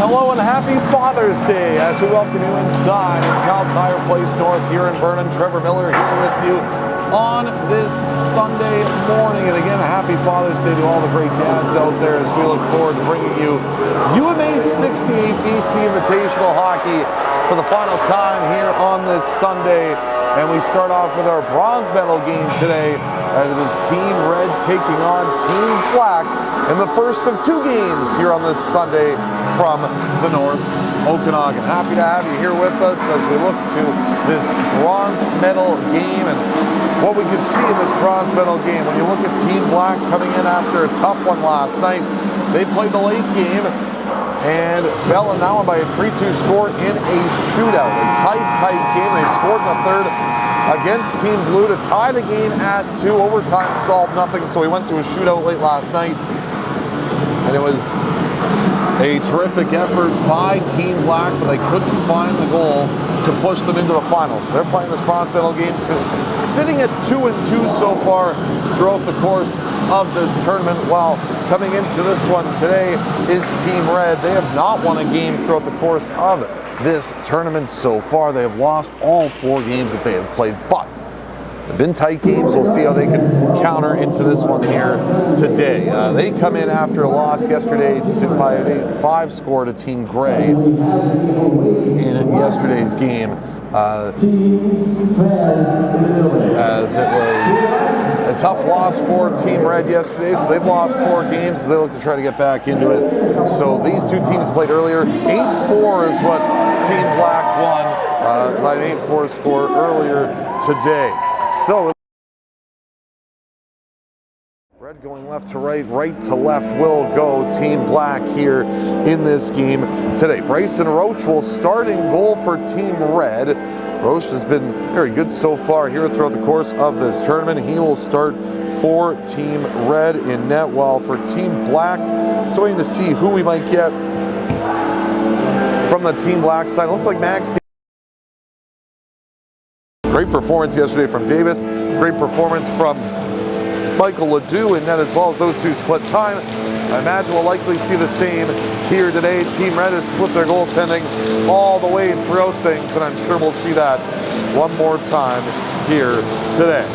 Hello and happy Father's Day as we welcome you inside in Cal Tire Place North here in Vernon. Trevor Miller here with you on this Sunday morning. And again, a happy Father's Day to all the great dads out there as we look forward to bringing you UMH-68 BC Invitational Hockey for the final time here on this Sunday. And we start off with our bronze medal game today as it is Team Red taking on Team Black in the first of two games here on this Sunday from the North Okanagan. Happy to have you here with us as we look to this bronze medal game and what we could see in this bronze medal game. When you look at Team Black coming in after a tough one last night, they played the late game and fell in that one by a 3-2 score in a shootout. A tight game. They scored in the third against Team Blue to tie the game at 2. Overtime solved nothing, so we went to a shootout late last night. And it was a terrific effort by Team Black, but they couldn't find the goal to push them into the finals. So they're playing this bronze medal game, sitting at 2-2 so far throughout the course of this tournament, while coming into this one today is Team Red. They have not won a game throughout the course of this tournament so far. They have lost all 4 games that they have played, but they've been tight games. We'll see how they can counter into this one here today. They come in after a loss yesterday by an 8-5 score to Team Gray in yesterday's game. As it was a tough loss for Team Red yesterday, so they've lost 4 games as they look to try to get back into it. So these two teams played earlier. 8-4 is what Team Black won by an 8-4 score earlier today. So Red going left to right, right to left will go Team Black here in this game today. Bryson Roach will start in goal for Team Red. Roach has been very good so far here throughout the course of this tournament. He will start for Team Red in net, while for Team Black, just waiting to see who we might get from the Team Black side. It looks like Max. Great performance yesterday from Davis. Great performance from Michael Ledoux in net as well, as those two split time. I imagine we'll likely see the same here today. Team Red has split their goaltending all the way throughout things, and I'm sure we'll see that one more time here today.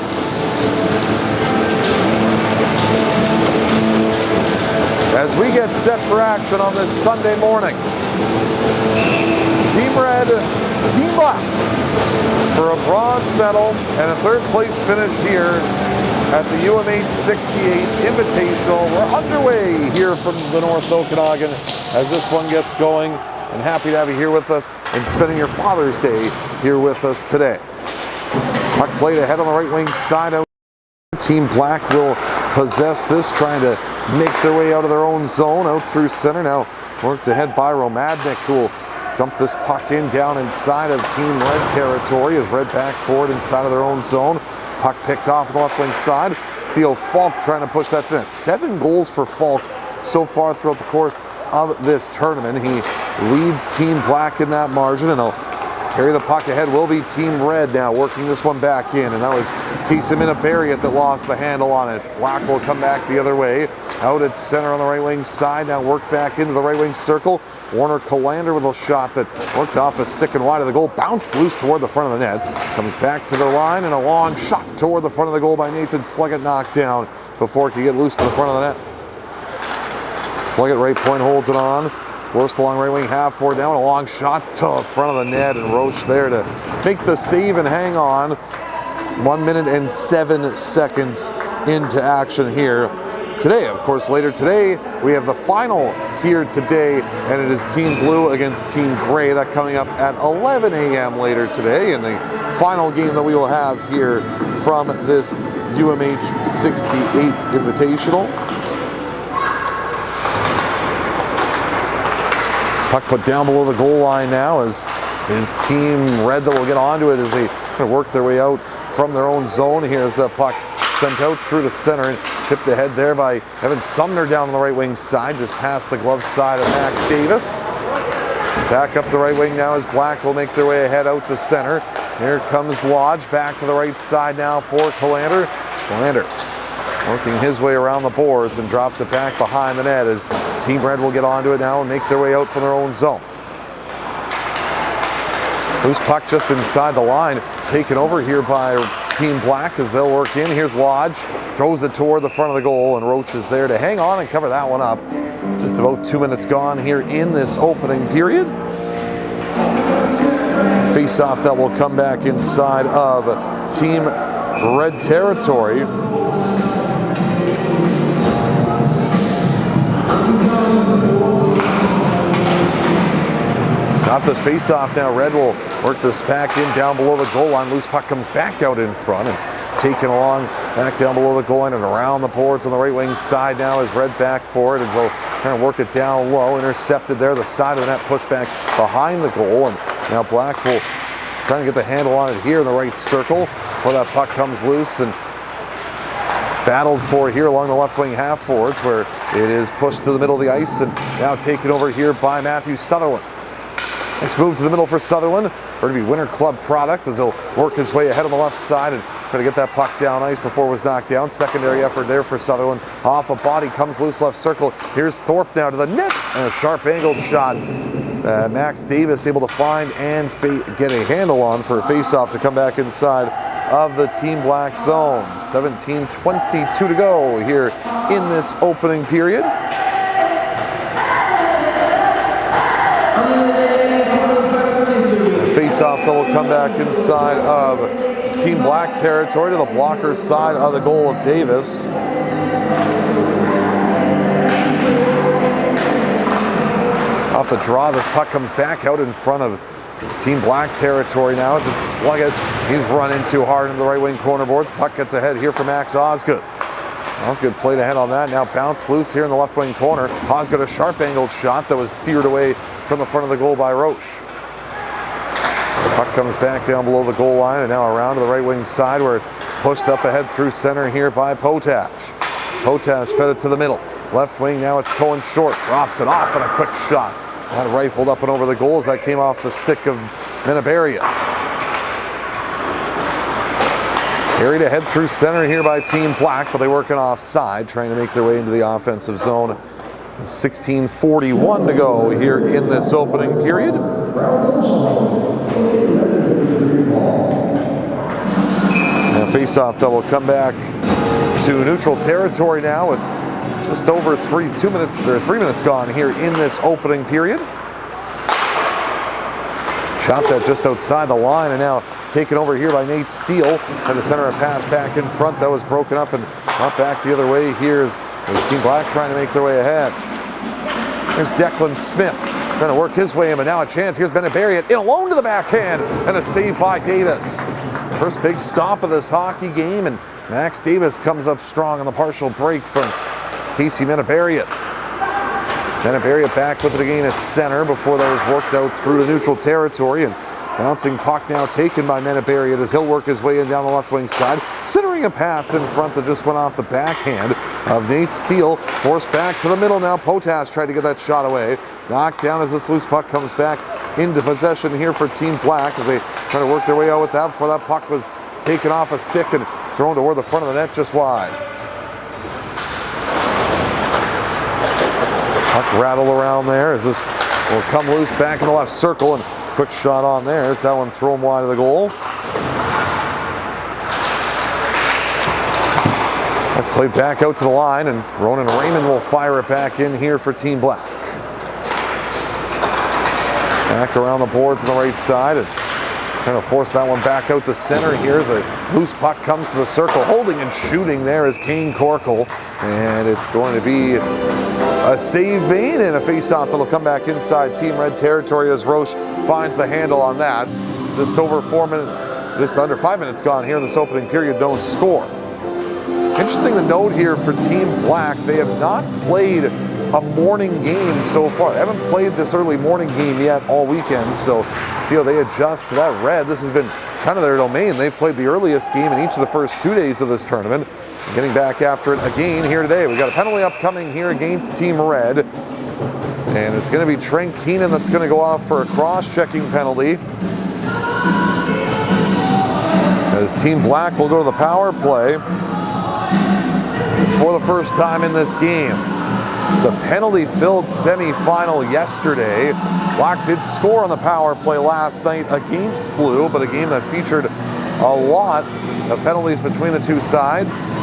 As we get set for action on this Sunday morning, Team Red, Team Black for a bronze medal and a 3rd place finish here at the UMH-68 Invitational. We're underway here from the North Okanagan as this one gets going, and happy to have you here with us and spending your Father's Day here with us today. Puck played ahead on the right wing side. Team Black will possess this, trying to make their way out of their own zone, out through center. Now worked ahead by Romadnik, who will dump this puck in down inside of Team Red territory as Red back forward inside of their own zone. Puck picked off on the left wing side. Theo Falk trying to push that to net. 7 goals for Falk so far throughout the course of this tournament. He leads Team Black in that margin, and he'll carry the puck ahead. Will be Team Red now working this one back in, and that was Casey Minabariat that lost the handle on it. Black will come back the other way. Out at center on the right wing side. Now work back into the right wing circle. Warner Colander with a shot that worked off a stick and wide of the goal. Bounced loose toward the front of the net. Comes back to the line, and a long shot toward the front of the goal by Nathan Sluggett, knocked down before it could get loose to the front of the net. Sluggett right point holds it on. Forced along right wing half board down. A long shot to the front of the net, and Roche there to make the save and hang on. 1 minute and 7 seconds into action here today. Of course, later today, we have the final here today, and it is Team Blue against Team Gray. That coming up at 11 a.m. later today, and the final game that we will have here from this UMH-68 Invitational. Puck put down below the goal line now as is Team Red that will get onto it as they work their way out from their own zone. Here's the puck sent out through to center and chipped ahead there by Evan Sumner down on the right wing side, just past the glove side of Max Davis. Back up the right wing now as Black will make their way ahead out to center. Here comes Lodge back to the right side now for Colander. Colander working his way around the boards and drops it back behind the net as Team Red will get onto it now and make their way out from their own zone. Loose puck just inside the line, taken over here by Team Black as they'll work in. Here's Lodge, throws it toward the front of the goal, and Roach is there to hang on and cover that one up. Just about 2 minutes gone here in this opening period. Face-off that will come back inside of Team Red territory. Off this face-off now, Red will work this back in down below the goal line. Loose puck comes back out in front and taken along back down below the goal line and around the boards on the right wing side now is Red back for it as they'll kind of work it down low. Intercepted there, the side of the net pushed back behind the goal, and now Black will trying to get the handle on it here in the right circle before that puck comes loose and battled for here along the left wing half boards where it is pushed to the middle of the ice and now taken over here by Matthew Sutherland. Nice move to the middle for Sutherland. Burnaby Winter Club product as he'll work his way ahead on the left side and try to get that puck down ice before it was knocked down. Secondary effort there for Sutherland. Off a body, comes loose left circle. Here's Thorpe now to the net and a sharp angled shot. Max Davis able to find and get a handle on for a face-off to come back inside of the Team Black zone. 17:22 to go here in this opening period. Face-off that will come back inside of Team Black territory to the blocker side of the goal of Davis. Off the draw, this puck comes back out in front of Team Black territory now as it's Sluggett. He's run in too hard into the right wing corner boards. Puck gets ahead here for Max Osgood. Osgood played ahead on that, now bounced loose here in the left wing corner. Osgood a sharp angled shot that was steered away from the front of the goal by Roche. The puck comes back down below the goal line and now around to the right wing side where it's pushed up ahead through center here by Potash. Potash fed it to the middle. Left wing now it's Cohen short. Drops it off and a quick shot. That rifled up and over the goals. That came off the stick of Menabaria. Carried ahead through center here by Team Black, but they working offside, trying to make their way into the offensive zone. 16:41 to go here in this opening period. And face-off that will come back to neutral territory now with just over 3 minutes gone here in this opening period. Chopped that just outside the line and now taken over here by Nate Steele. Trying to center a pass back in front that was broken up and not back the other way. Here's Team Black trying to make their way ahead. There's Declan Smith trying to work his way in, but now a chance. Here's Benabaria in alone to the backhand and a save by Davis. First big stop of this hockey game, and Max Davis comes up strong on the partial break from Casey Menabaria. Menabaria back with it again at center before that was worked out through to neutral territory, and bouncing puck now taken by Menabaria as he'll work his way in down the left wing side, centering a pass in front that just went off the backhand of Nate Steele. Forced back to the middle now. Potash tried to get that shot away. Knocked down as this loose puck comes back into possession here for Team Black as they try to work their way out with that before that puck was taken off a stick and thrown toward the front of the net just wide. Puck rattle around there as this will come loose back in the left circle and quick shot on there as that one thrown wide of the goal. That played back out to the line and Ronan Raymond will fire it back in here for Team Black. Back around the boards on the right side and trying to force that one back out to center here as a loose puck comes to the circle. Holding and shooting there is Kane Corkle, and it's going to be a save made and a face-off that'll come back inside Team Red territory as Roche finds the handle on that. Just under 5 minutes gone here in this opening period, no score. Interesting to note here for Team Black, they have not played a morning game so far. They haven't played this early morning game yet all weekend, so see how they adjust to that. Red, this has been kind of their domain. They've played the earliest game in each of the first 2 days of this tournament. Getting back after it again here today. We've got a penalty upcoming here against Team Red, and it's going to be Trent Keenan that's going to go off for a cross-checking penalty. As Team Black will go to the power play. for the first time in this game. The penalty-filled semi-final yesterday. Black did score on the power play last night against Blue, but a game that featured a lot of penalties between the two sides.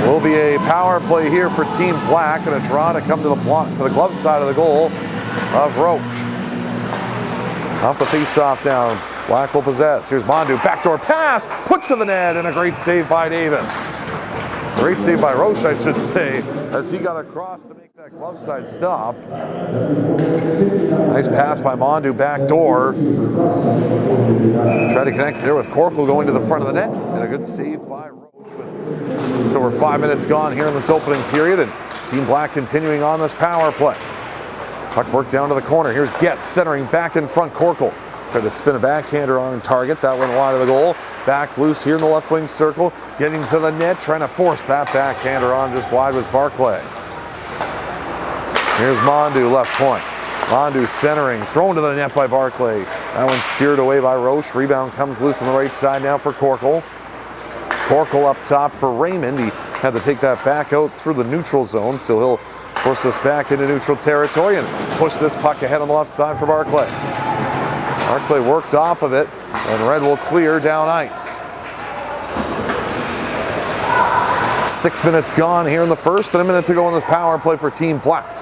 It will be a power play here for Team Black, and a draw to come to the glove side of the goal of Roche. Off the face-off down, Black will possess. Here's Mondu, backdoor pass, put to the net, and a great save by Davis. Great save by Roche, I should say, as he got across to make that glove side stop. Nice pass by Mondu, backdoor. Tried to connect there with Corkle going to the front of the net, and a good save by Roche with just over 5 minutes gone here in this opening period, and Team Black continuing on this power play. Puck worked down to the corner. Here's Getz centering back in front. Corkle tried to spin a backhander on target. That went wide of the goal. Back loose here in the left wing circle. Getting to the net, trying to force that backhander on just wide with Barclay. Here's Mondu, left point. Mondu centering, thrown to the net by Barclay. That one steered away by Roche. Rebound comes loose on the right side now for Corkle. Corkle up top for Raymond. He had to take that back out through the neutral zone, so he'll force this back into neutral territory and push this puck ahead on the left side for Barclay. Barclay worked off of it, and Red will clear down ice. 6 minutes gone here in the first, and a minute to go in this power play for Team Black.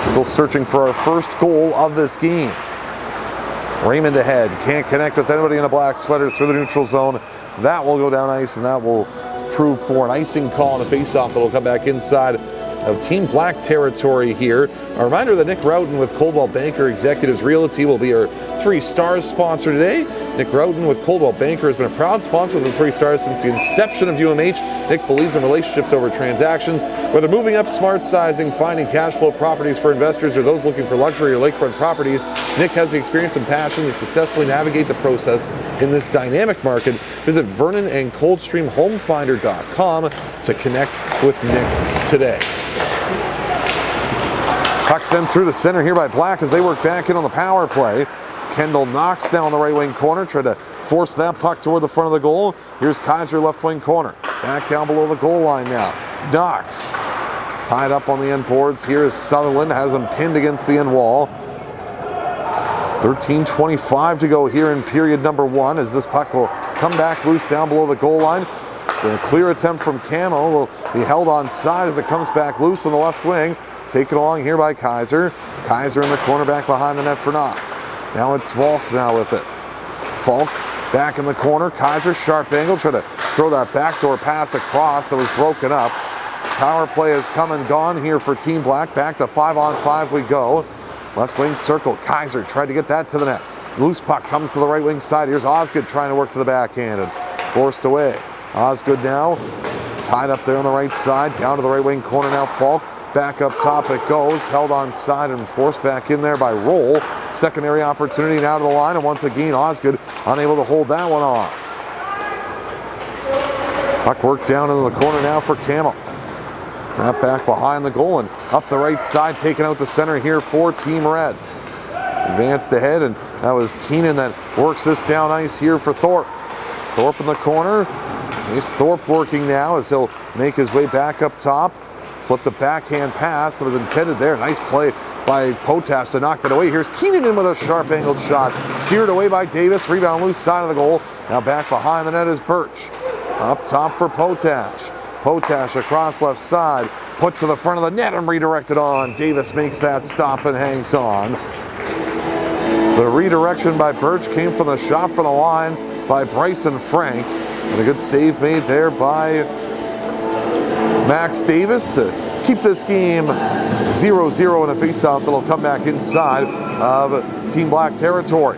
Still searching for our first goal of this game. Raymond ahead, can't connect with anybody in a black sweater through the neutral zone. That will go down ice, and that will prove for an icing call and a face-off that will come back inside of Team Black territory here. A reminder that Nick Roughton with Coldwell Banker Executives Realty will be our 3 Stars sponsor today. Nick Roughton with Coldwell Banker has been a proud sponsor of the 3 Stars since the inception of UMH. Nick believes in relationships over transactions. Whether moving up, smart sizing, finding cash flow properties for investors, or those looking for luxury or lakefront properties, Nick has the experience and passion to successfully navigate the process in this dynamic market. Visit Vernon and ColdstreamHomefinder.com to connect with Nick today. Puck sent through the center here by Black as they work back in on the power play. Kendall Knox down the right wing corner, tried to force that puck toward the front of the goal. Here's Kaiser left wing corner. Back down below the goal line now. Knox tied up on the end boards. Here is Sutherland, has him pinned against the end wall. 13:25 to go here in period number 1 as this puck will come back loose down below the goal line. A clear attempt from Camo will be held on side as it comes back loose on the left wing. Taken along here by Kaiser. Kaiser in the corner back behind the net for Knox. Now it's Falk now with it. Falk back in the corner. Kaiser sharp angle. Try to throw that backdoor pass across that was broken up. Power play has come and gone here for Team Black. Back to 5-on-5 we go. Left wing circle. Kaiser tried to get that to the net. Loose puck comes to the right wing side. Here's Osgood trying to work to the backhand and forced away. Osgood now tied up there on the right side. Down to the right wing corner now. Falk. Back up top it goes, held on side and forced back in there by Roll. Secondary opportunity now to the line, and once again Osgood unable to hold that one off. Puck worked down into the corner now for Camo. Wrap back behind the goal and up the right side, taken out the center here for Team Red. Advanced ahead, and that was Keenan that works this down ice here for Thorpe. Thorpe in the corner. Here's Thorpe working now as he'll make his way back up top. Flipped a backhand pass that was intended there. Nice play by Potash to knock that away. Here's Keenan in with a sharp angled shot. Steered away by Davis. Rebound loose side of the goal. Now back behind the net is Birch. Up top for Potash. Potash across left side. Put to the front of the net and redirected on. Davis makes that stop and hangs on. The redirection by Birch came from the shot from the line by Bryson Frank. And a good save made there by Max Davis to keep this game 0-0 in a faceoff that'll come back inside of Team Black territory.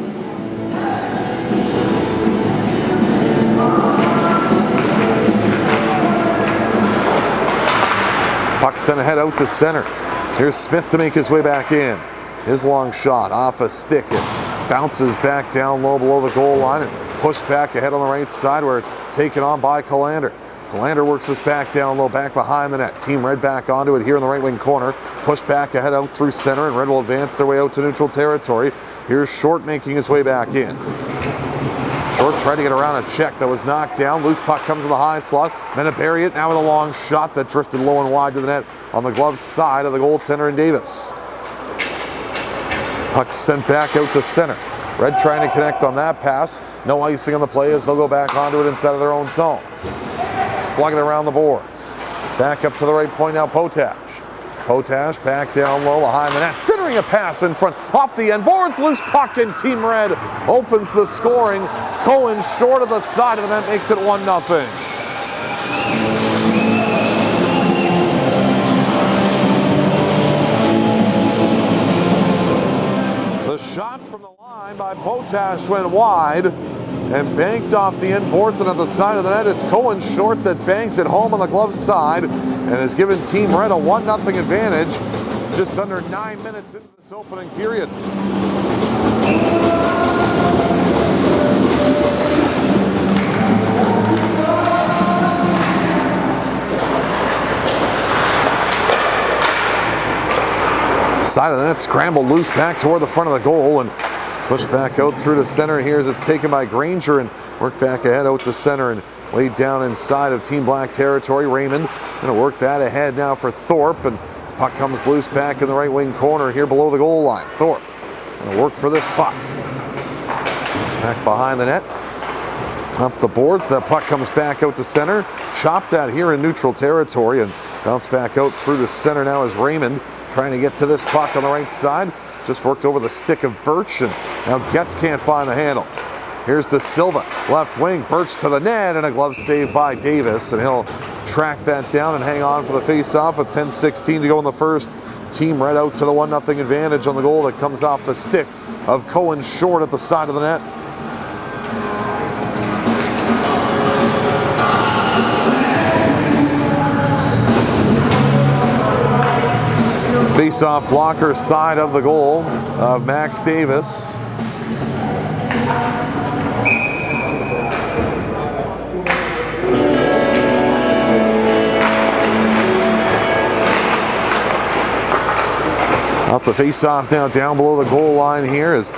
Puck sent ahead out to center. Here's Smith to make his way back in. His long shot off a stick. It bounces back down low below the goal line and pushed back ahead on the right side where it's taken on by Callander. Callander works this back down low, back behind the net. Team Red back onto it here in the right wing corner. Pushed back ahead out through center, and Red will advance their way out to neutral territory. Here's Short making his way back in. Short tried to get around a check that was knocked down. Loose puck comes in the high slot. Bury it now with a long shot that drifted low and wide to the net on the glove side of the goaltender in Davis. Puck sent back out to center. Red trying to connect on that pass. No icing on the play as they'll go back onto it inside of their own zone. Slugging around the boards. Back up to the right point now, Potash. Potash back down low behind the net, centering a pass in front, off the end boards, loose puck, and Team Red opens the scoring. Cohen short of the side of the net makes it 1-0. The shot from the line by Potash went wide and banked off the end boards, and at the side of the net, it's Cohen short that banks it home on the glove side and has given Team Red a 1-0 advantage just under 9 minutes into this opening period. Side of the net, scrambled loose back toward the front of the goal and pushed back out through to center here as it's taken by Granger and worked back ahead out to center and laid down inside of Team Black territory. Raymond going to work that ahead now for Thorpe, and puck comes loose back in the right wing corner here below the goal line. Thorpe going to work for this puck. Back behind the net. Up the boards. That puck comes back out to center. Chopped at here in neutral territory and bounced back out through to center now as Raymond trying to get to this puck on the right side. Just worked over the stick of Birch, and now Getz can't find the handle. Here's De Silva, left wing, Birch to the net, and a glove save by Davis, and he'll track that down and hang on for the face-off with 10:16 to go in the first. Team Red out to the 1-0 advantage on the goal that comes off the stick of Cohen short at the side of the net. Face-off blocker side of the goal of Max Davis. Off the face-off now down below the goal line here is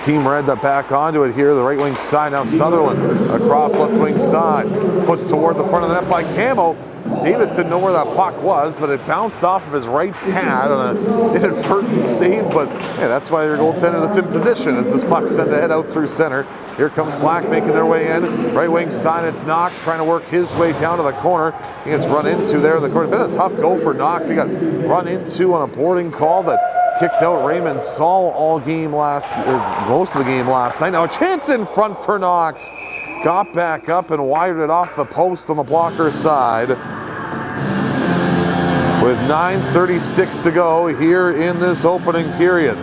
Team Red that back onto it here. The right wing side now, Sutherland across left wing side. Put toward the front of the net by Camo. Davis didn't know where that puck was, but it bounced off of his right pad on an inadvertent save. But yeah, that's why your goaltender that's in position as this puck sent ahead out through center. Here comes Black making their way in. Right wing side, it's Knox trying to work his way down to the corner. He gets run into there in the corner. Been a tough go for Knox. He got run into on a boarding call that kicked out Raymond Saul all game most of the game last night. Now a chance in front for Knox. Got back up and wired it off the post on the blocker side. With 9:36 to go here in this opening period.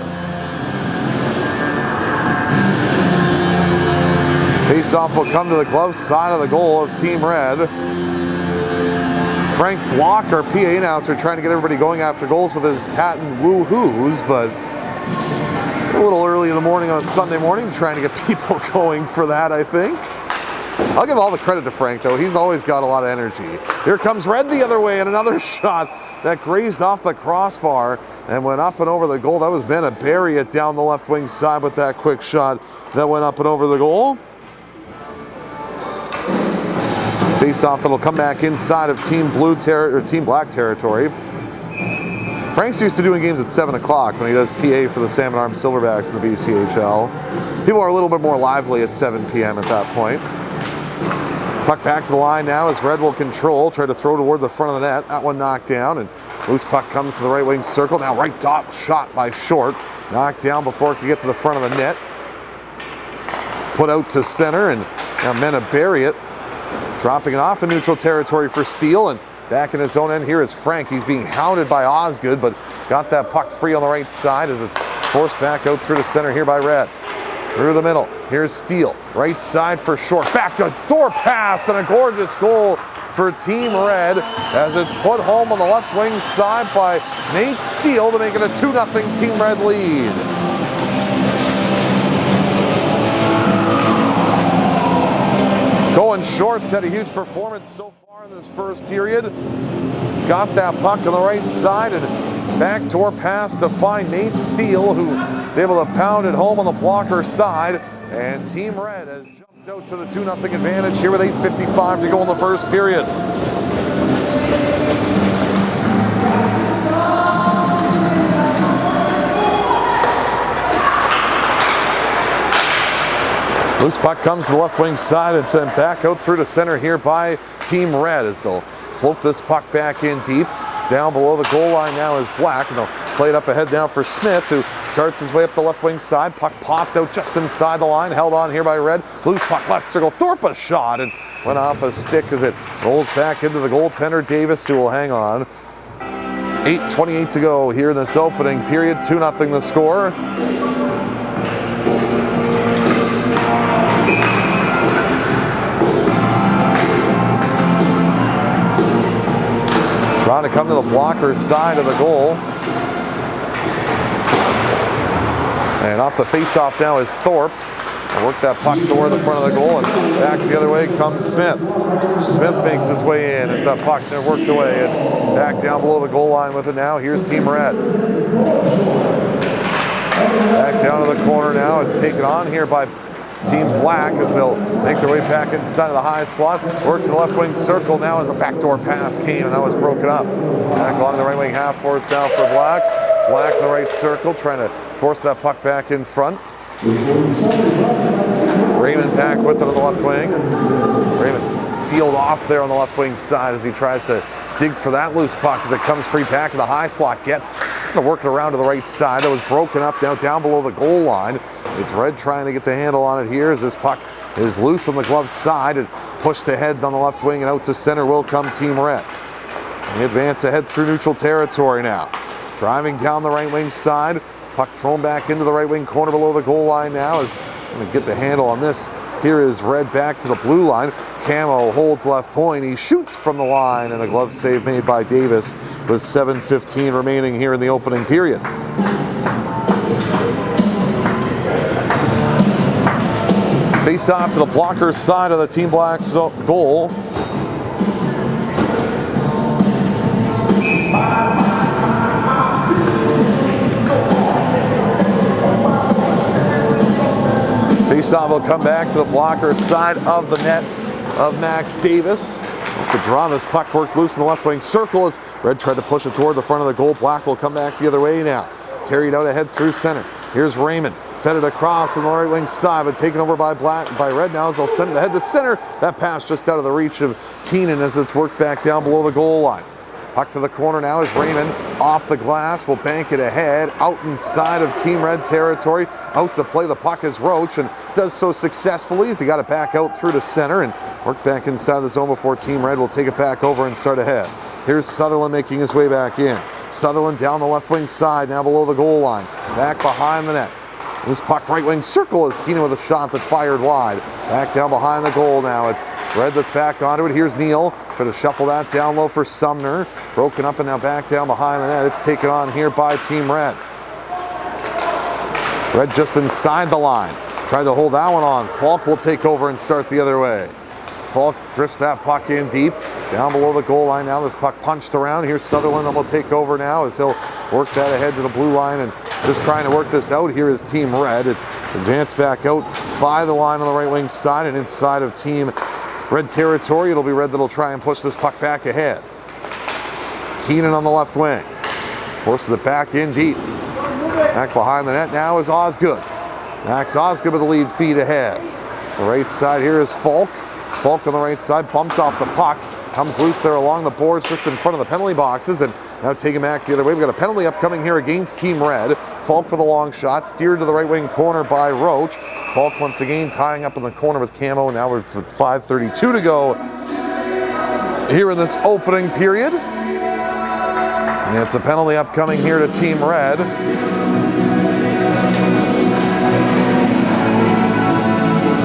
Faceoff will come to the glove side of the goal of Team Red. Frank Block, our PA announcer, trying to get everybody going after goals with his patent woo-hoos, but a little early in the morning on a Sunday morning, trying to get people going for that, I think. I'll give all the credit to Frank, though. He's always got a lot of energy. Here comes Red the other way, and another shot that grazed off the crossbar and went up and over the goal. That was Bury it down the left wing side with that quick shot that went up and over the goal. Face-off that'll come back inside of Team Black territory. Frank's used to doing games at 7 o'clock when he does PA for the Salmon Arm Silverbacks in the BCHL. People are a little bit more lively at 7 p.m. at that point. Puck back to the line now as Red will control, try to throw toward the front of the net. That one knocked down, and loose puck comes to the right wing circle. Now right dot shot by Short. Knocked down before it could get to the front of the net. Put out to center, and now Bury it. Dropping it off in neutral territory for Steele, and back in his own end here is Frank. He's being hounded by Osgood, but got that puck free on the right side as it's forced back out through the center here by Red. Through the middle, here's Steele. Right side for Short. Back to door pass, and a gorgeous goal for Team Red as it's put home on the left wing side by Nate Steele to make it a 2-0 Team Red lead. Cohen Short's had a huge performance so far in this first period. Got that puck on the right side and backdoor pass to find Nate Steele, who is able to pound it home on the blocker side. And Team Red has jumped Out to the 2-0 advantage here with 8:55 to go in the first period. Loose puck comes to the left wing side and sent back out through to center here by Team Red as they'll float this puck back in deep. Down below the goal line now is Black, and they'll play it up ahead now for Smith, who starts his way up the left wing side. Puck popped out just inside the line, held on here by Red. Loose puck left circle, Thorpe a shot, and went off a stick as it rolls back into the goaltender Davis, who will hang on. 8:28 to go here in this opening period. 2-0 the score. Trying to come to the blocker's side of the goal. And off the face-off now is Thorpe. Work that puck toward the front of the goal, and back the other way comes Smith. Smith makes his way in as that puck worked away, and back down below the goal line with it now. Here's Team Red. Back down to the corner now. It's taken on here by Team Black as they'll make their way back inside of the high slot. Work to the left wing circle now as a backdoor pass came, and that was broken up. Back along the right wing half boards now for Black. Black in the right circle, trying to force that puck back in front. Raymond back with it on the left wing. Raymond sealed off there on the left wing side as he tries to dig for that loose puck as it comes free back in the high slot. Gets to work it around to the right side. That was broken up now down below the goal line. It's Red trying to get the handle on it here as this puck is loose on the glove side and pushed ahead on the left wing, and out to center will come Team Red. They advance ahead through neutral territory now. Driving down the right wing side. Puck thrown back into the right wing corner below the goal line now as going to get the handle on this. Here is Red back to the blue line. Camo holds left point. He shoots from the line, and a glove save made by Davis with 7:15 remaining here in the opening period. Face off to the blocker's side of the Team Black's goal. Faceoff will come back to the blocker's side of the net of Max Davis. The draw on this puck worked loose in the left wing circle as Red tried to push it toward the front of the goal. Black will come back the other way now. Carried out ahead through center. Here's Raymond. Fed it across on the right wing side, but taken over by Red now as they'll send it ahead to center. That pass just out of the reach of Keenan as it's worked back down below the goal line. Puck to the corner now is Raymond off the glass, will bank it ahead, out inside of Team Red territory. Out to play the puck is Roach, and does so successfully as he got it back out through to center and work back inside the zone before Team Red will take it back over and start ahead. Here's Sutherland making his way back in. Sutherland down the left wing side, now below the goal line, back behind the net. Loose puck right wing circle as Keenan with a shot that fired wide. Back down behind the goal now. It's Red that's back onto it. Here's Neal. Try to shuffle that down low for Sumner. Broken up and now back down behind the net. It's taken on here by Team Red. Red just inside the line. Tried to hold that one on. Falk will take over and start the other way. Falk drifts that puck in deep. Down below the goal line now. This puck punched around. Here's Sutherland that will take over now as he'll work that ahead to the blue line and just trying to work this out. Here is Team Red. It's advanced back out by the line on the right wing side and inside of Team Red territory. It'll be Red that'll try and push this puck back ahead. Keenan on the left wing. Forces it back in deep. Back behind the net now is Osgood. Max Osgood with the lead feet ahead. The right side here is Falk. Falk on the right side, bumped off the puck. Comes loose there along the boards just in front of the penalty boxes, and now taking back the other way. We've got a penalty upcoming here against Team Red. Falk with a long shot, steered to the right wing corner by Roach. Falk once again tying up in the corner with Camo. Now we're with 5:32 to go here in this opening period. And it's a penalty upcoming here to Team Red.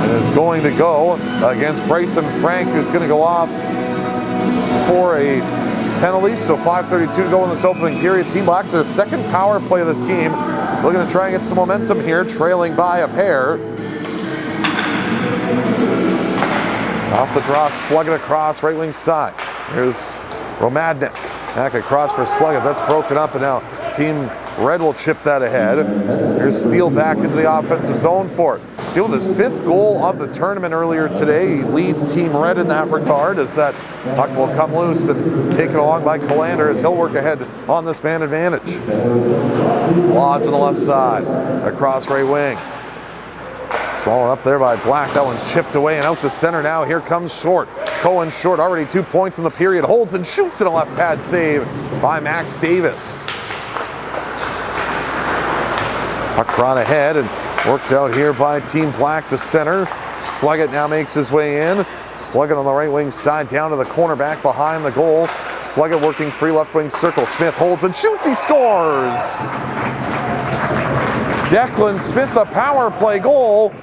And it's going to go against Bryson Frank, who's going to go off for a penalty. So 5:32 to go in this opening period. Team Black, their second power play of this game. Looking to try and get some momentum here, trailing by a pair. Off the draw, slug it across right wing side. Here's Romadnik. Back across for Sluggett. That's broken up, and now Team Red will chip that ahead. Here's Steele back into the offensive zone for it. Steele with his 5th goal of the tournament earlier today. He leads Team Red in that regard as that puck will come loose and taken along by Callander as he'll work ahead on this man advantage. Lodge on the left side, across right wing. Swallowed up there by Black. That one's chipped away and out to center now. Here comes Short. Cohen Short, already 2 points in the period. Holds and shoots in a left pad save by Max Davis. Puck brought ahead and worked out here by Team Black to center. Sluggett now makes his way in. Sluggett on the right wing side down to the corner back behind the goal. Sluggett working free left wing circle. Smith holds and shoots. He scores! Declan Smith, a power play goal.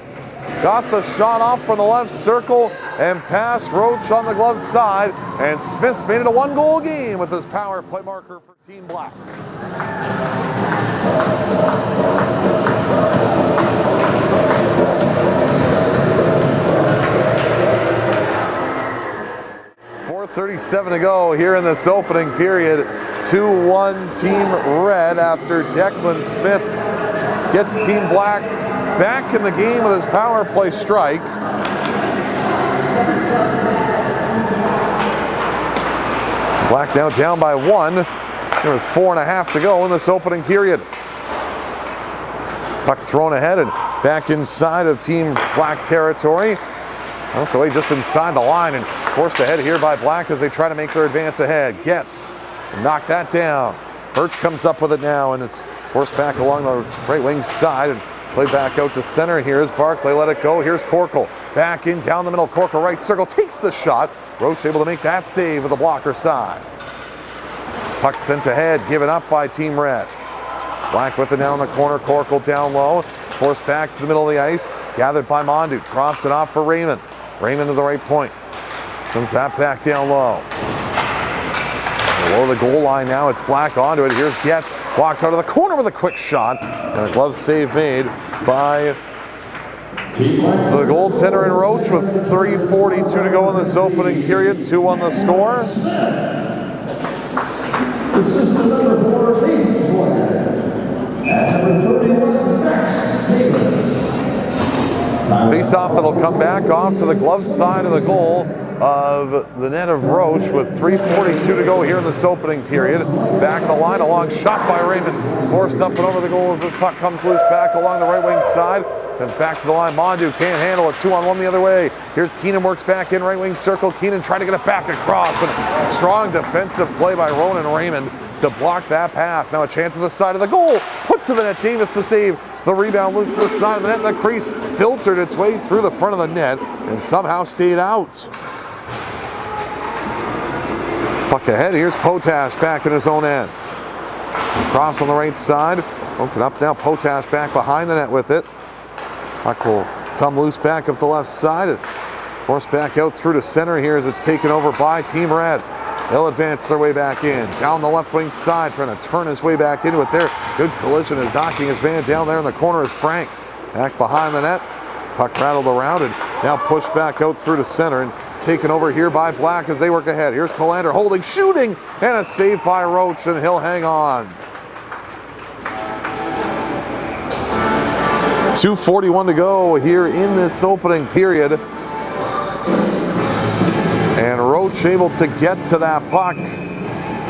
Got the shot off from the left circle and passed Roach on the glove side. And Smith's made it a 1-goal game with his power play marker for Team Black. .37 to go here in this opening period. 2-1 Team Red after Declan Smith gets Team Black back in the game with his power play strike. Black now down by 1. There was 4.5 to go in this opening period. Puck thrown ahead and back inside of Team Black territory. That's the way just inside the line and forced ahead here by Black as they try to make their advance ahead. Gets and knock that down. Birch comes up with it now and it's forced back along the right wing side and played back out to center. Here's Barclay, let it go. Here's Corkle. Back in down the middle. Corkle right circle takes the shot. Roach able to make that save with the blocker side. Puck sent ahead, given up by Team Red. Black with it now in the corner. Corkle down low. Forced back to the middle of the ice. Gathered by Mondu. Drops it off for Raymond. Raymond to the right point. Sends that back down low. Below the goal line now, it's Black onto it. Here's Getz. Walks out of the corner with a quick shot. And a glove save made by the goaltender in Roach with 3:42 to go in this opening period. 2 on the score. This is the number 4 Davis Warner. At number 31, Max Davis. Face-off that'll come back off to the glove side of the goal of the net of Roche with 3:42 to go here in this opening period. Back in the line, a long shot by Raymond, forced up and over the goal as this puck comes loose back along the right wing side. Comes back to the line, Mondu can't handle it, 2-on-1 the other way. Here's Keenan, works back in right wing circle. Keenan trying to get it back across, and a strong defensive play by Ronan Raymond to block that pass. Now a chance on the side of the goal, put to the net, Davis the save. The rebound loose to the side of the net, and the crease filtered its way through the front of the net and somehow stayed out. Puck ahead, here's Potash back in his own end. Cross on the right side, broken up now, Potash back behind the net with it. Puck will come loose back up the left side and forced back out through to center here as it's taken over by Team Red. They'll advance their way back in. Down the left wing side, trying to turn his way back into it there. Good collision is knocking his man down there in the corner is Frank. Back behind the net. Puck rattled around and now pushed back out through to center and taken over here by Black as they work ahead. Here's Callander holding, shooting, and a save by Roach, and he'll hang on. 2:41 to go here in this opening period. And Roach able to get to that puck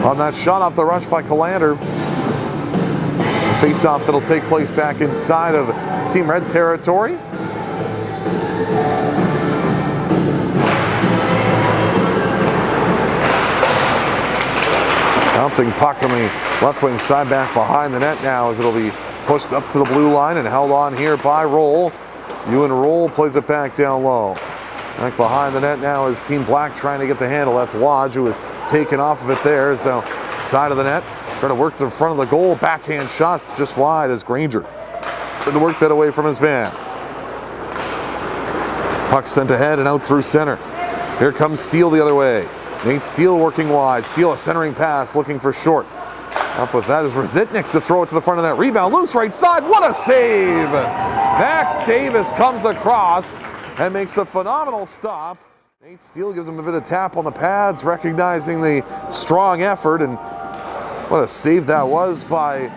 on that shot off the rush by Callander. Face-off that'll take place back inside of Team Red territory. Bouncing puck on the left wing side back behind the net now as it'll be pushed up to the blue line and held on here by Roll. Ewan Roll plays it back down low. Back behind the net now is Team Black trying to get the handle. That's Lodge who was taken off of it there. Is the side of the net. Trying to work to the front of the goal. Backhand shot just wide as Granger trying to work that away from his man. Puck sent ahead and out through center. Here comes Steele the other way. Nate Steele working wide. Steele a centering pass looking for Short. Up with that is Rezitnik to throw it to the front of that. Rebound loose right side. What a save! Max Davis comes across and makes a phenomenal stop. Nate Steele gives him a bit of tap on the pads, recognizing the strong effort, and what a save that was by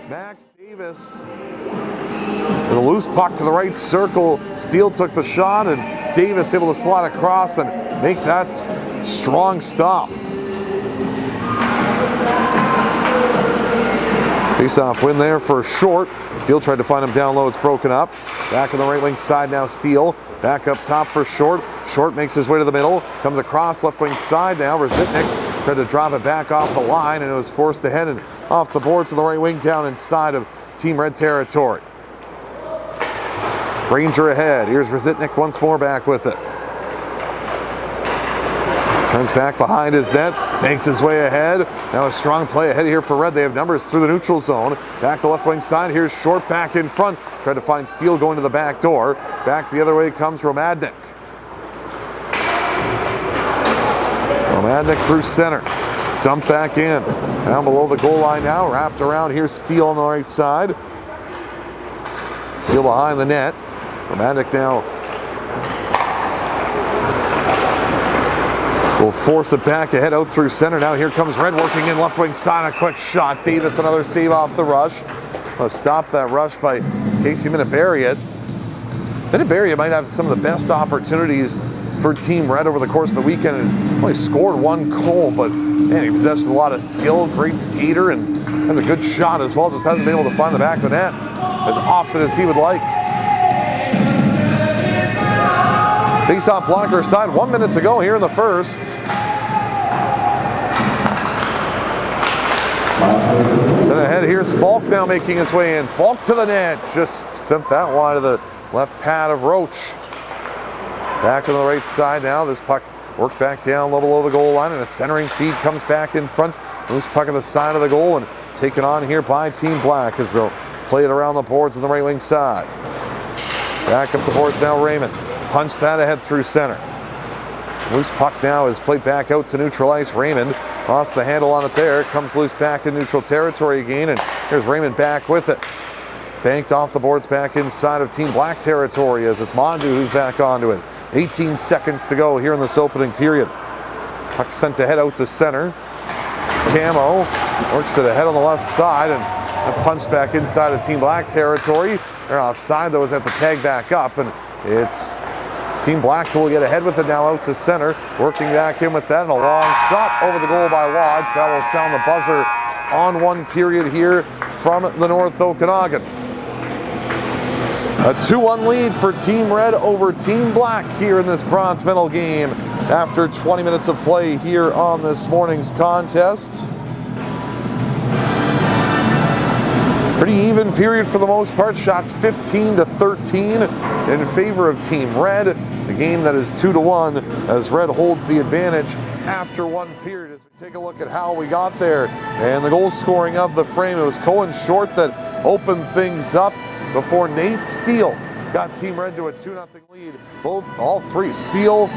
Max Davis. With a loose puck to the right circle. Steele took the shot, and Davis able to slide across and make that strong stop. Face-off win there for Short. Steele tried to find him down low. It's broken up. Back on the right wing side now, Steele. Back up top for Short. Short makes his way to the middle. Comes across left wing side now. Rzeznik tried to drop it back off the line, and it was forced ahead and off the boards to the right wing down inside of Team Red territory. Ranger ahead. Here's Rzeznik once more back with it. Turns back behind his net, makes his way ahead. Now a strong play ahead here for Red. They have numbers through the neutral zone. Back to left wing side. Here's Short back in front. Tried to find Steele going to the back door. Back the other way comes Romadnik. Romadnik through center. Dump back in. Down below the goal line now. Wrapped around. Here's Steele on the right side. Steele behind the net. Romadnik now will force it back ahead out through center. Now here comes Red working in left wing side. A quick shot. Davis another save off the rush. Let's stop that rush by Casey Minibariat. Minibariat might have some of the best opportunities for Team Red over the course of the weekend. And he's only scored one goal, but man, he possesses a lot of skill, great skater, and has a good shot as well. Just hasn't been able to find the back of the net as often as he would like. Face-off blocker side, 1 minute to go here in the first. Sent ahead, here's Falk now making his way in. Falk to the net, just sent that wide to the left pad of Roach. Back on the right side now, this puck worked back down low below the goal line, and a centering feed comes back in front. Loose puck at the side of the goal, and taken on here by Team Black as they'll play it around the boards on the right wing side. Back up the boards now, Raymond. Punch that ahead through center. Loose puck now is played back out to neutral ice. Raymond lost the handle on it there. It comes loose back in neutral territory again, and here's Raymond back with it. Banked off the boards back inside of Team Black territory as it's Mondu who's back onto it. 18 seconds to go here in this opening period. Puck sent ahead out to center. Camo works it ahead on the left side and punched back inside of Team Black territory. They're offside though as they have to tag back up, and it's Team Black who will get ahead with it now out to center. Working back in with that, and a long shot over the goal by Lodge. That will sound the buzzer on one period here from the North Okanagan. A 2-1 lead for Team Red over Team Black here in this bronze medal game after 20 minutes of play here on this morning's contest. Pretty even period for the most part. Shots 15-13 in favor of Team Red. The game that is 2-1 as Red holds the advantage after one period. As we take a look at how we got there and the goal scoring of the frame, it was Cohen Short that opened things up before Nate Steele got Team Red to a 2-0 lead. All three, Steele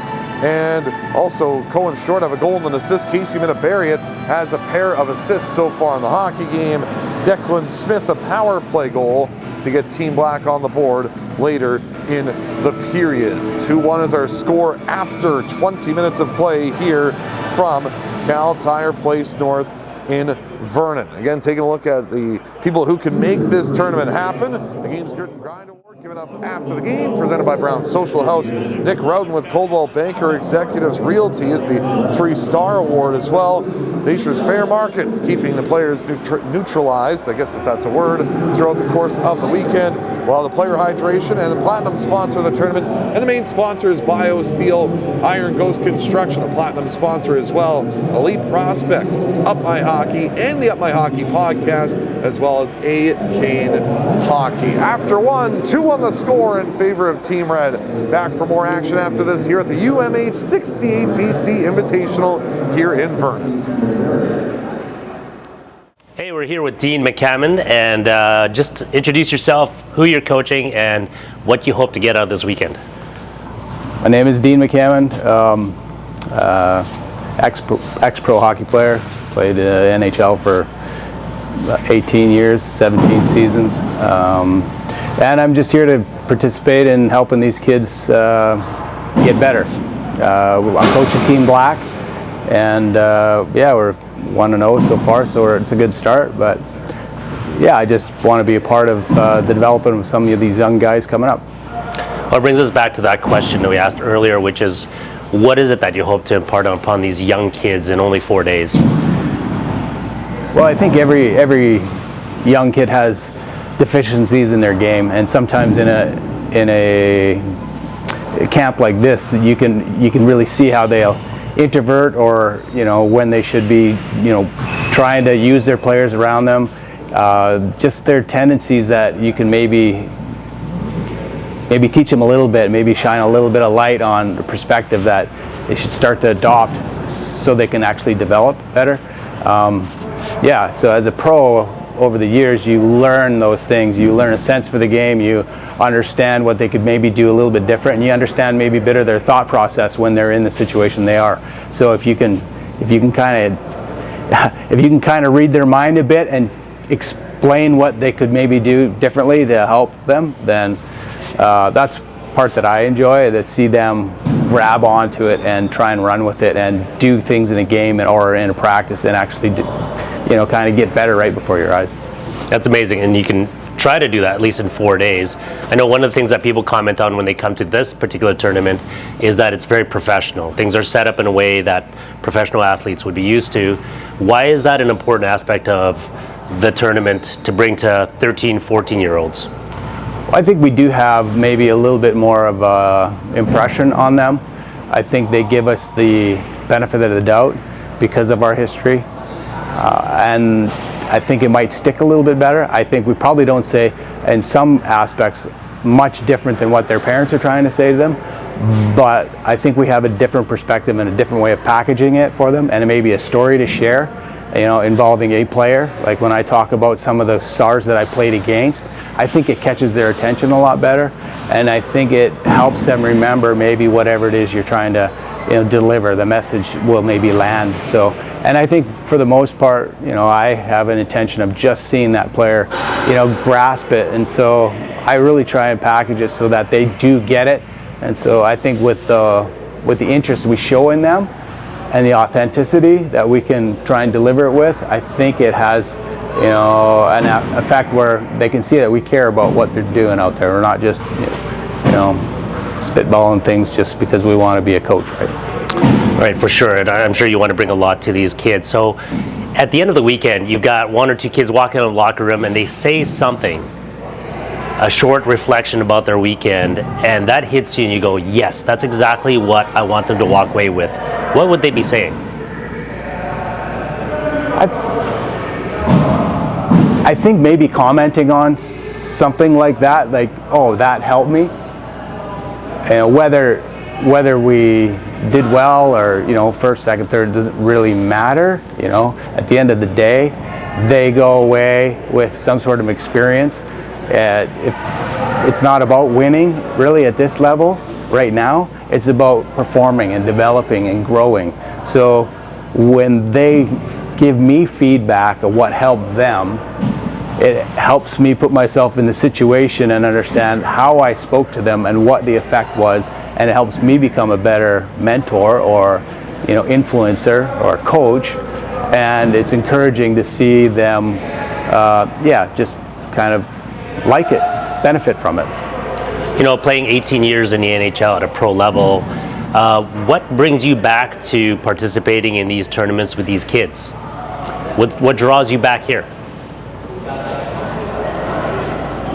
and also Cohen Short, have a goal and an assist. Casey Minibariat has a pair of assists so far in the hockey game. Declan Smith, a power play goal to get Team Black on the board later in the period. 2-1 is our score after 20 minutes of play here from Cal Tire Place North in Vernon. Again, taking a look at the people who can make this tournament happen. The game's Grit and Grind Award given up after the game, presented by Brown Social House. Nick Rowden with Coldwell Banker Executives Realty is the 3-star award as well. Nature's Fair Markets, keeping the players neutralized, I guess if that's a word, throughout the course of the weekend, while the player hydration and the platinum sponsor of the tournament, and the main sponsor is BioSteel, Iron Ghost Construction, a platinum sponsor as well, Elite Prospects, Up My Hockey, and the Up My Hockey podcast, as well as A. Kane Hockey. After 2-1 the score in favor of Team Red. Back for more action after this here at the UMH-68 BC Invitational here in Vernon. Hey, we're here with Dean McCammon, and just introduce yourself, who you're coaching, and what you hope to get out of this weekend. My name is Dean McCammon, ex-pro hockey player, played NHL for 18 years, 17 seasons, and I'm just here to participate in helping these kids get better. I'm coaching Team Black, and yeah, we're 1-0 so far, so it's a good start, but yeah, I just want to be a part of the development of some of these young guys coming up. Well, it brings us back to that question that we asked earlier, which is, what is it that you hope to impart upon these young kids in only 4 days? Well, I think every young kid has deficiencies in their game, and sometimes in a camp like this, you can really see how they'll introvert, or when they should be trying to use their players around them. Just their tendencies that you can maybe teach them a little bit, maybe shine a little bit of light on the perspective that they should start to adopt so they can actually develop better. Yeah, so as a pro, over the years, you learn those things. You learn a sense for the game. You understand what they could maybe do a little bit different, and you understand maybe better their thought process when they're in the situation they are. So if you can kind of read their mind a bit and explain what they could maybe do differently to help them, then that's part that I enjoy, to see them grab onto it and try and run with it and do things in a game or in a practice and actually kind of get better right before your eyes. That's amazing, and you can try to do that at least in 4 days. I know one of the things that people comment on when they come to this particular tournament is that it's very professional. Things are set up in a way that professional athletes would be used to. Why is that an important aspect of the tournament to bring to 13, 14-year-olds? I think we do have maybe a little bit more of an impression on them. I think they give us the benefit of the doubt because of our history. And I think it might stick a little bit better. I think we probably don't say, in some aspects, much different than what their parents are trying to say to them. But I think we have a different perspective and a different way of packaging it for them, and maybe a story to share, involving a player. Like when I talk about some of the stars that I played against, I think it catches their attention a lot better, and I think it helps them remember maybe whatever it is you're trying to deliver. The message will maybe land. So, and I think for the most part, I have an intention of just seeing that player, grasp it, and so I really try and package it so that they do get it. And so I think with the interest we show in them and the authenticity that we can try and deliver it with, I think it has an effect where they can see that we care about what they're doing out there. We're not just spitballing things just because we want to be a coach, right? Right, for sure, and I'm sure you want to bring a lot to these kids. So at the end of the weekend, you've got 1 or 2 kids walking in the locker room and they say something, a short reflection about their weekend, and that hits you and you go, yes, that's exactly what I want them to walk away with. What would they be saying? I think maybe commenting on something like that, like, oh, that helped me. And whether we did well or first, second, third, doesn't really matter. At the end of the day, they go away with some sort of experience. If it's not about winning really at this level right now, it's about performing and developing and growing. So when they give me feedback of what helped them, it helps me put myself in the situation and understand how I spoke to them and what the effect was, and it helps me become a better mentor or influencer or coach. And it's encouraging to see them just kind of like it, benefit from it. Playing 18 years in the NHL at a pro level, what brings you back to participating in these tournaments with these kids? What draws you back here?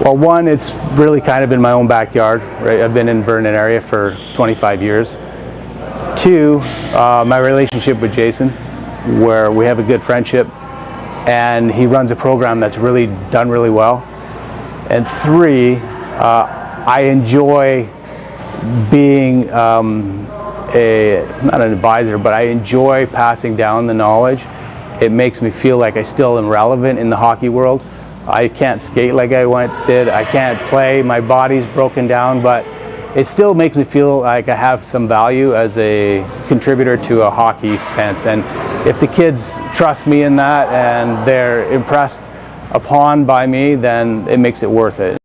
Well, one, it's really kind of in my own backyard, right? I've been in Vernon area for 25 years. 2, my relationship with Jason, where we have a good friendship, and he runs a program that's really done really well. And 3, I enjoy being not an advisor, but I enjoy passing down the knowledge. It makes me feel like I still am relevant in the hockey world. I can't skate like I once did. I can't play. My body's broken down, but it still makes me feel like I have some value as a contributor to a hockey sense. And if the kids trust me in that and they're impressed upon by me, then it makes it worth it.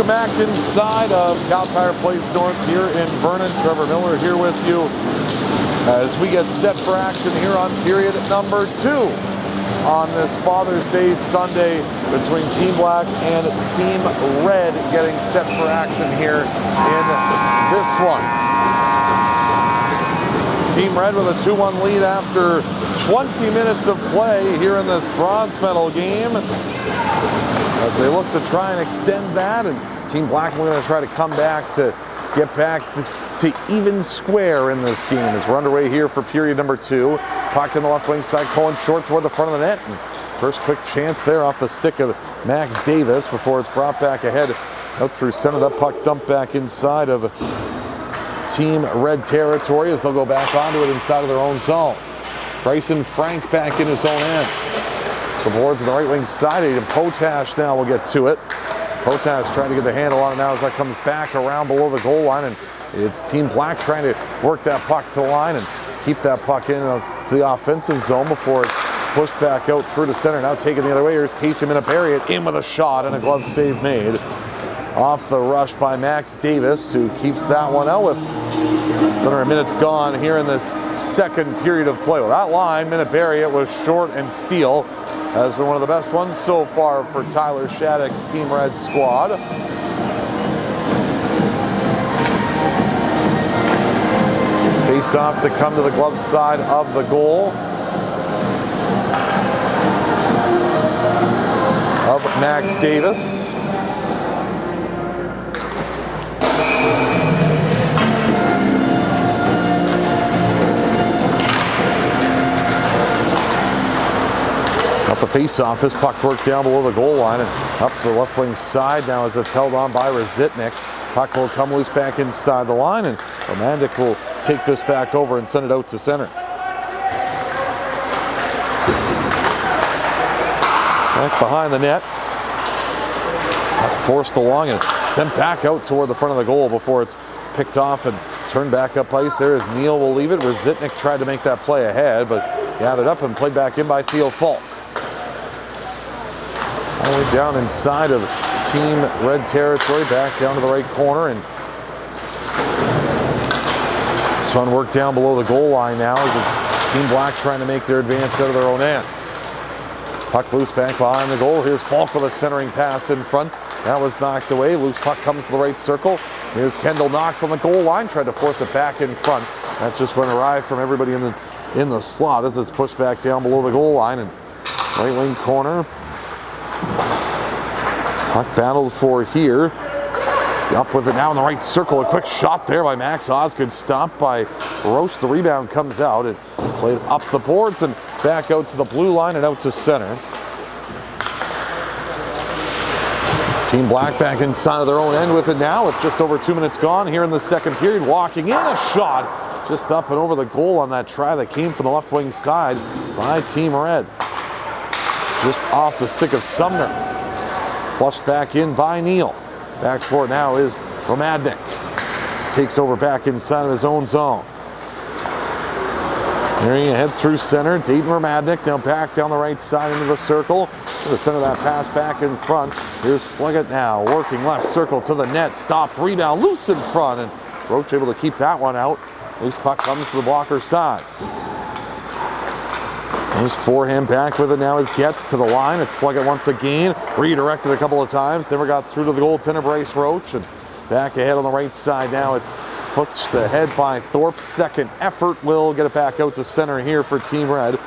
Welcome back inside of Cal Tire Place North here in Vernon. Trevor Miller here with you as we get set for action here on period number 2 on this Father's Day Sunday between Team Black and Team Red, getting set for action here in this one. Team Red with a 2-1 lead after 20 minutes of play here in this bronze medal game, as they look to try and extend that, and Team Black going to try to come back to get back to even square in this game as we're underway here for period number 2. Puck in the left wing side, Cohen short toward the front of the net, and first quick chance there off the stick of Max Davis before it's brought back ahead out through center. That puck dumped back inside of Team Red territory as they'll go back onto it inside of their own zone. Bryson Frank back in his own end. The boards on the right wing side, and Potash now will get to it. Potash trying to get the handle on it now as that comes back around below the goal line, and it's Team Black trying to work that puck to the line and keep that puck in to the offensive zone before it's pushed back out through to center. Now taking the other way, here's Casey Minipari in with a shot and a glove save made off the rush by Max Davis, who keeps that one out with just under a minute's gone here in this second period of play. Well, that line, Minipari, was short and steel, has been one of the best ones so far for Tyler Shattuck's Team Red squad. Face off to come to the glove side of the goal of Max Davis. The face-off, this puck worked down below the goal line and up to the left wing side now as it's held on by Rezitnik. Puck will come loose back inside the line, and Romandic will take this back over and send it out to center. Back behind the net. Puck forced along and sent back out toward the front of the goal before it's picked off and turned back up ice. There is Neal will leave it. Rezitnik tried to make that play ahead, but gathered up and played back in by Theo Falk. All the way down inside of Team Red territory, back down to the right corner, and this one worked down below the goal line now as it's Team Black trying to make their advance out of their own end. Puck loose back behind the goal. Here's Falk with a centering pass in front. That was knocked away. Loose puck comes to the right circle. Here's Kendall Knox on the goal line, tried to force it back in front. That just went awry from everybody in the slot as it's pushed back down below the goal line, and right wing corner. Puck battled for here. Up with it now in the right circle. A quick shot there by Max Osgood, stopped by Roche. The rebound comes out and played up the boards and back out to the blue line and out to center. Team Black back inside of their own end with it now with just over 2 minutes gone here in the second period. Walking in, a shot just up and over the goal on that try that came from the left wing side by Team Red. Just off the stick of Sumner. Flushed back in by Neal. Back for it now is Romadnik. Takes over back inside of his own zone. Carrying ahead through center. Dayton Romadnik now back down the right side into the circle. To the center of that pass back in front. Here's Sluggett now working left circle to the net. Stopped, rebound, loose in front, and Roach able to keep that one out. Loose puck comes to the blocker side. There's forehand back with it now as Getz to the line. It's Sluggett once again. Redirected a couple of times. Never got through to the goaltender Bryce Roach. And back ahead on the right side now. It's pushed ahead by Thorpe. Second effort will get it back out to center here for Team Red.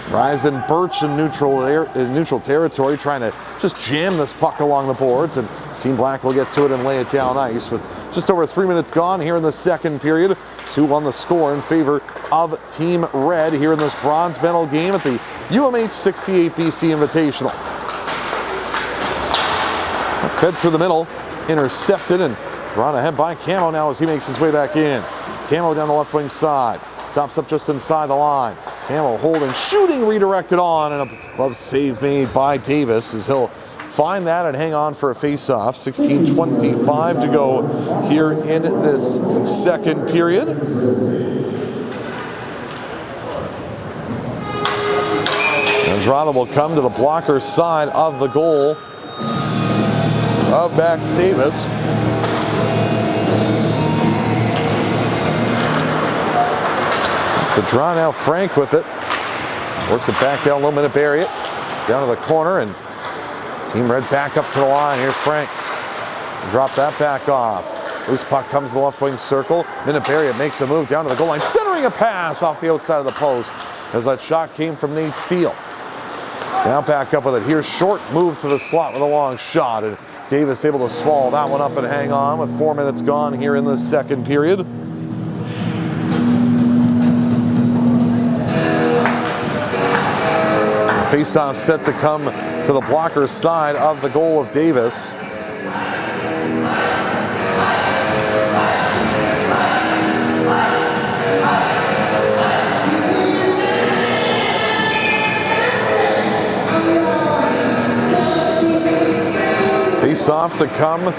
Ryzen Birch in neutral territory, trying to just jam this puck along the boards, and Team Black will get to it and lay it down ice with just over 3 minutes gone here in the second period. 2-1 the score in favor of Team Red here in this bronze medal game at the UMH-68 BC Invitational. Fed through the middle, intercepted and drawn ahead by Camo now as he makes his way back in. Camo down the left wing side. Stops up just inside the line. Camo holding, shooting, redirected on, and a glove save made by Davis as he'll find that and hang on for a face-off. 16:25 to go here in this second period. Andrada will come to the blocker side of the goal of Max Davis. The draw now, Frank with it. Works it back down low, Minneberry it. Down to the corner, and Team Red back up to the line. Here's Frank. Drop that back off. Loose puck comes to the left wing circle. Minneberry makes a move down to the goal line, centering a pass off the outside of the post as that shot came from Nate Steele. Now back up with it. Here's Short, move to the slot with a long shot, and Davis able to swallow that one up and hang on with 4 minutes gone here in the second period. Face-off set to come to the blocker's side of the goal of Davis. Face-off to come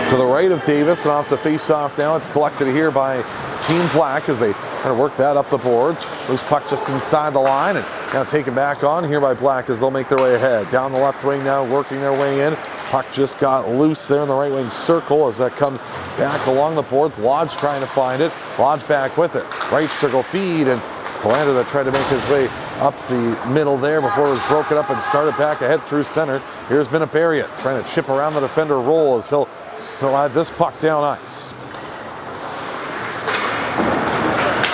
to the right of Davis, and off the face-off now. It's collected here by Team Black as they try to work that up the boards. Loose puck just inside the line, and now taken back on here by Black as they'll make their way ahead. Down the left wing now, working their way in. Puck just got loose there in the right wing circle as that comes back along the boards. Lodge trying to find it. Lodge back with it. Right circle feed, and Calander that tried to make his way up the middle there before it was broken up and started back ahead through center. Here's Minneberry trying to chip around the defender roll as he'll slide this puck down ice.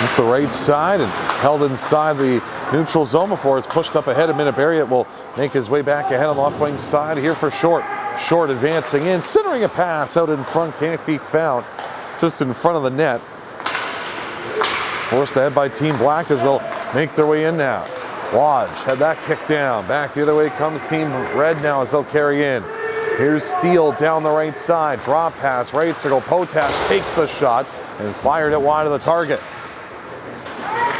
At the right side and held inside the neutral zone before it's pushed up ahead, and Minneberry will make his way back ahead on the left wing side here for Short. Short advancing in, centering a pass out in front, can't be found just in front of the net. Forced ahead by Team Black as they'll make their way in now. Lodge had that kicked down. Back the other way comes Team Red now as they'll carry in. Here's Steele down the right side. Drop pass, right circle. Potash takes the shot and fired it wide of the target.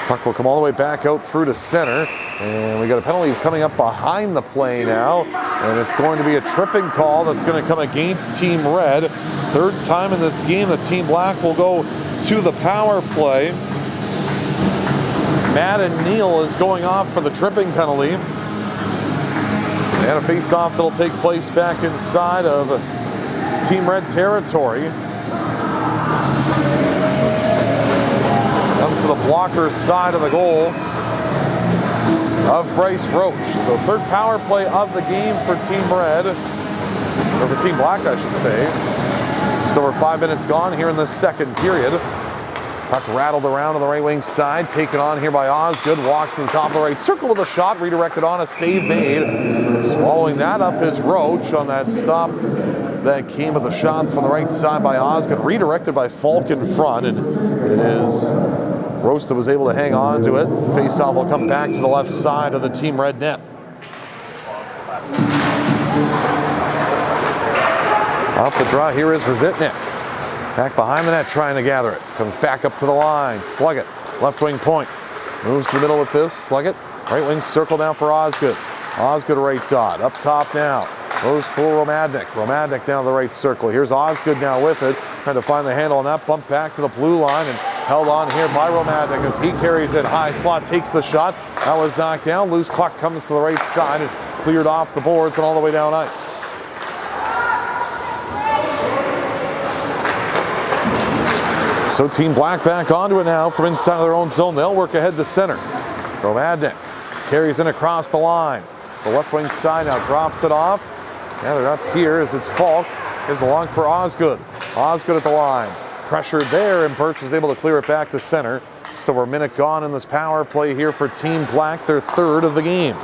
Puck will come all the way back out through to center. And we got a penalty coming up behind the play now. And it's going to be a tripping call that's going to come against Team Red. Third time in this game that Team Black will go to the power play. Matt and Neal is going off for the tripping penalty. And a face-off that'll take place back inside of Team Red territory. Comes to the blocker's side of the goal of Bryce Roach. So third power play of the game for Team Red, or for Team Black, I should say. Just over 5 minutes gone here in the second period. Puck rattled around on the right wing side, taken on here by Osgood, walks to the top of the right circle with a shot, redirected on, a save made. Swallowing that up is Roach on that stop that came with a shot from the right side by Osgood, redirected by Falk in front, and it is Roach that was able to hang on to it. Face-off will come back to the left side of the Team Red net. Off the draw here is Rositnik. Back behind the net trying to gather it. Comes back up to the line. Sluggett, left wing point. Moves to the middle with this. Sluggett, right wing circle now for Osgood. Osgood right dot. Up top now. Goes for Romadnik. Romadnik down the right circle. Here's Osgood now with it. Trying to find the handle on that. Bump back to the blue line and held on here by Romadnik as he carries it high. Slot takes the shot. That was knocked down. Loose puck comes to the right side and cleared off the boards and all the way down ice. So Team Black back onto it now from inside of their own zone. They'll work ahead to center. Romadnik carries in across the line. The left wing side now drops it off. Now they're up here as it's Falk. Here's along for Osgood. Osgood at the line. Pressured there, and Birch is able to clear it back to center. Just over a minute gone in this power play here for Team Black, their third of the game.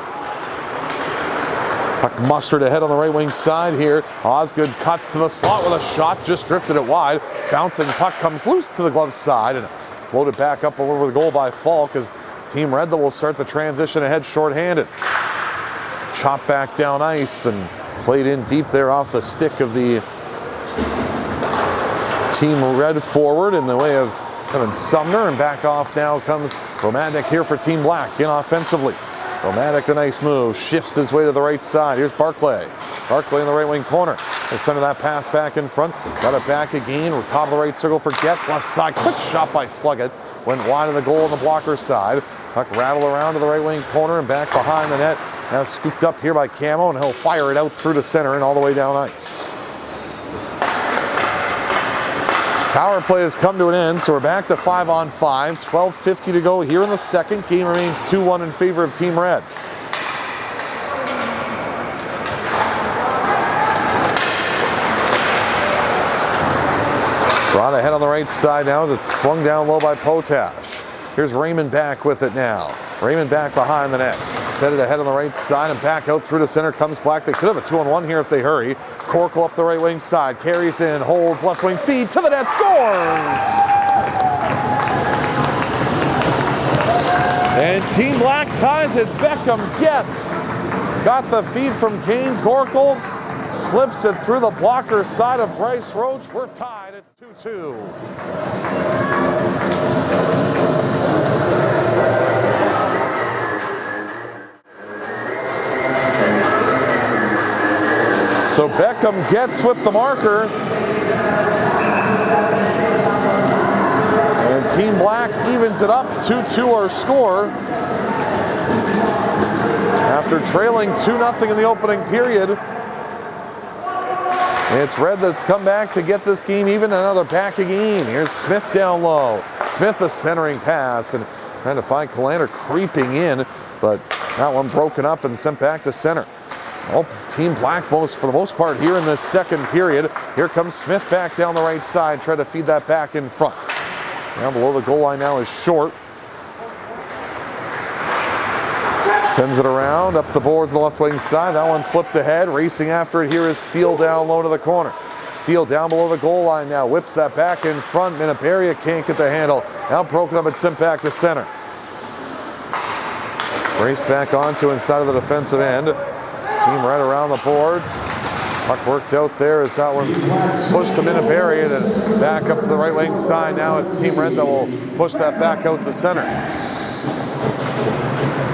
Puck mustered ahead on the right wing side here. Osgood cuts to the slot with a shot, just drifted it wide. Bouncing puck comes loose to the glove side and floated back up over the goal by Falk as Team Red that will start the transition ahead shorthanded. Chopped back down ice and played in deep there off the stick of the Team Red forward in the way of Kevin Sumner, and back off now comes Romadnik here for Team Black in offensively. Romadnik, the nice move, shifts his way to the right side. Here's Barclay. Barclay in the right wing corner. They send that pass back in front. Got it back again. We're top of the right circle for Getz. Left side, quick shot by Sluggett. Went wide of the goal on the blocker side. Puck rattled around to the right wing corner and back behind the net. Now scooped up here by Camo, and he'll fire it out through to center and all the way down ice. Power play has come to an end, so we're back to 5-on-5. 12:50 to go here in the second. Game remains 2-1 in favor of Team Red. Brought ahead on the right side now as it's swung down low by Potash. Here's Raymond back with it now. Raymond back behind the net. Fed it ahead on the right side and back out through the center comes Black. They could have a 2-on-1 here if they hurry. Corkle up the right wing side, carries in, holds, left wing feed to the net, scores! And Team Black ties it. Beckham gets. Got the feed from Kane Corkle. Slips it through the blocker side of Bryce Roach. We're tied. It's 2-2. So Beckham gets with the marker. And Team Black evens it up. 2-2 our score. After trailing 2-0 in the opening period. It's Red that's come back to get this game even. Another back again. Here's Smith down low. Smith a centering pass and trying to find Callander creeping in, but that one broken up and sent back to center. Well, Team Black for the most part here in this second period. Here comes Smith back down the right side, trying to feed that back in front. Down below the goal line now is Short. Sends it around, up the boards on the left wing side. That one flipped ahead. Racing after it here is Steele down low to the corner. Steele down below the goal line now. Whips that back in front. Miniperia can't get the handle. Now broken up and sent back to center. Raced back onto inside of the defensive end. Team right around the boards. Puck worked out there as that one's pushed to Miniperia. Then back up to the right wing side. Now it's Team Red that will push that back out to center.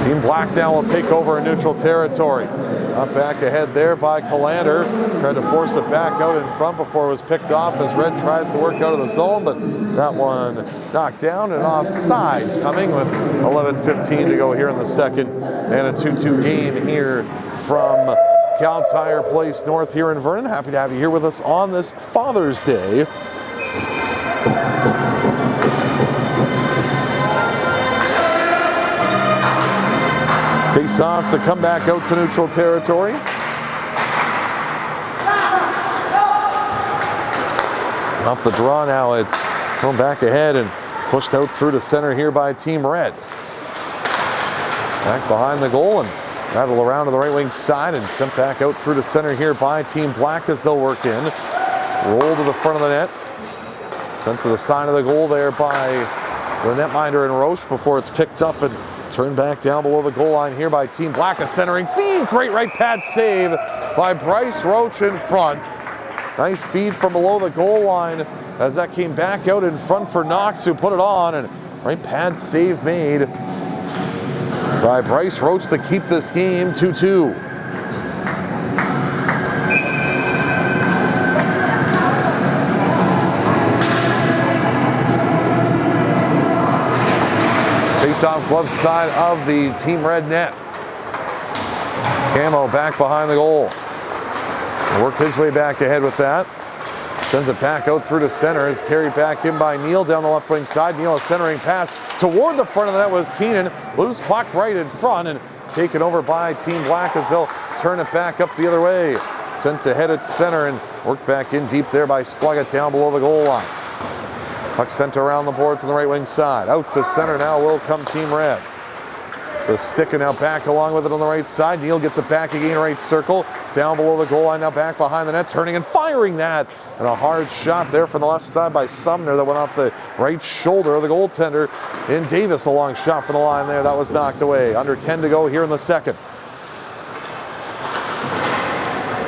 Team Black now will take over in neutral territory. Up back ahead there by Callander. Tried to force it back out in front before it was picked off as Red tries to work out of the zone, but that one knocked down and offside coming with 11:15 to go here in the second. And a 2-2 game here from Cal Tire Place North here in Vernon. Happy to have you here with us on this Father's Day. Face off to come back out to neutral territory. Off the draw now, it's going back ahead and pushed out through to center here by Team Red. Back behind the goal and rattle around to the right wing side and sent back out through to center here by Team Black as they'll work in. Roll to the front of the net. Sent to the side of the goal there by the netminder and Roche before it's picked up and turned back down below the goal line here by Team Black. A centering feed. Great right pad save by Bryce Roach in front. Nice feed from below the goal line as that came back out in front for Knox, who put it on. And right pad save made by Bryce Roach to keep this game 2-2. Face-off glove side of the Team Red net. Camo back behind the goal. Work his way back ahead with that. Sends it back out through to center. It's carried back in by Neal down the left wing side. Neal a centering pass toward the front of the net was Keenan. Loose puck right in front and taken over by Team Black as they'll turn it back up the other way. Sent to head at center and worked back in deep there by Sluggett down below the goal line. Puck sent around the boards on the right wing side. Out to center now will come Team Red. The stick now back along with it on the right side. Neal gets it back again, right circle. Down below the goal line, now back behind the net, turning and firing that. And a hard shot there from the left side by Sumner that went off the right shoulder of the goaltender. In Davis, a long shot from the line there. That was knocked away. Under 10 to go here in the second.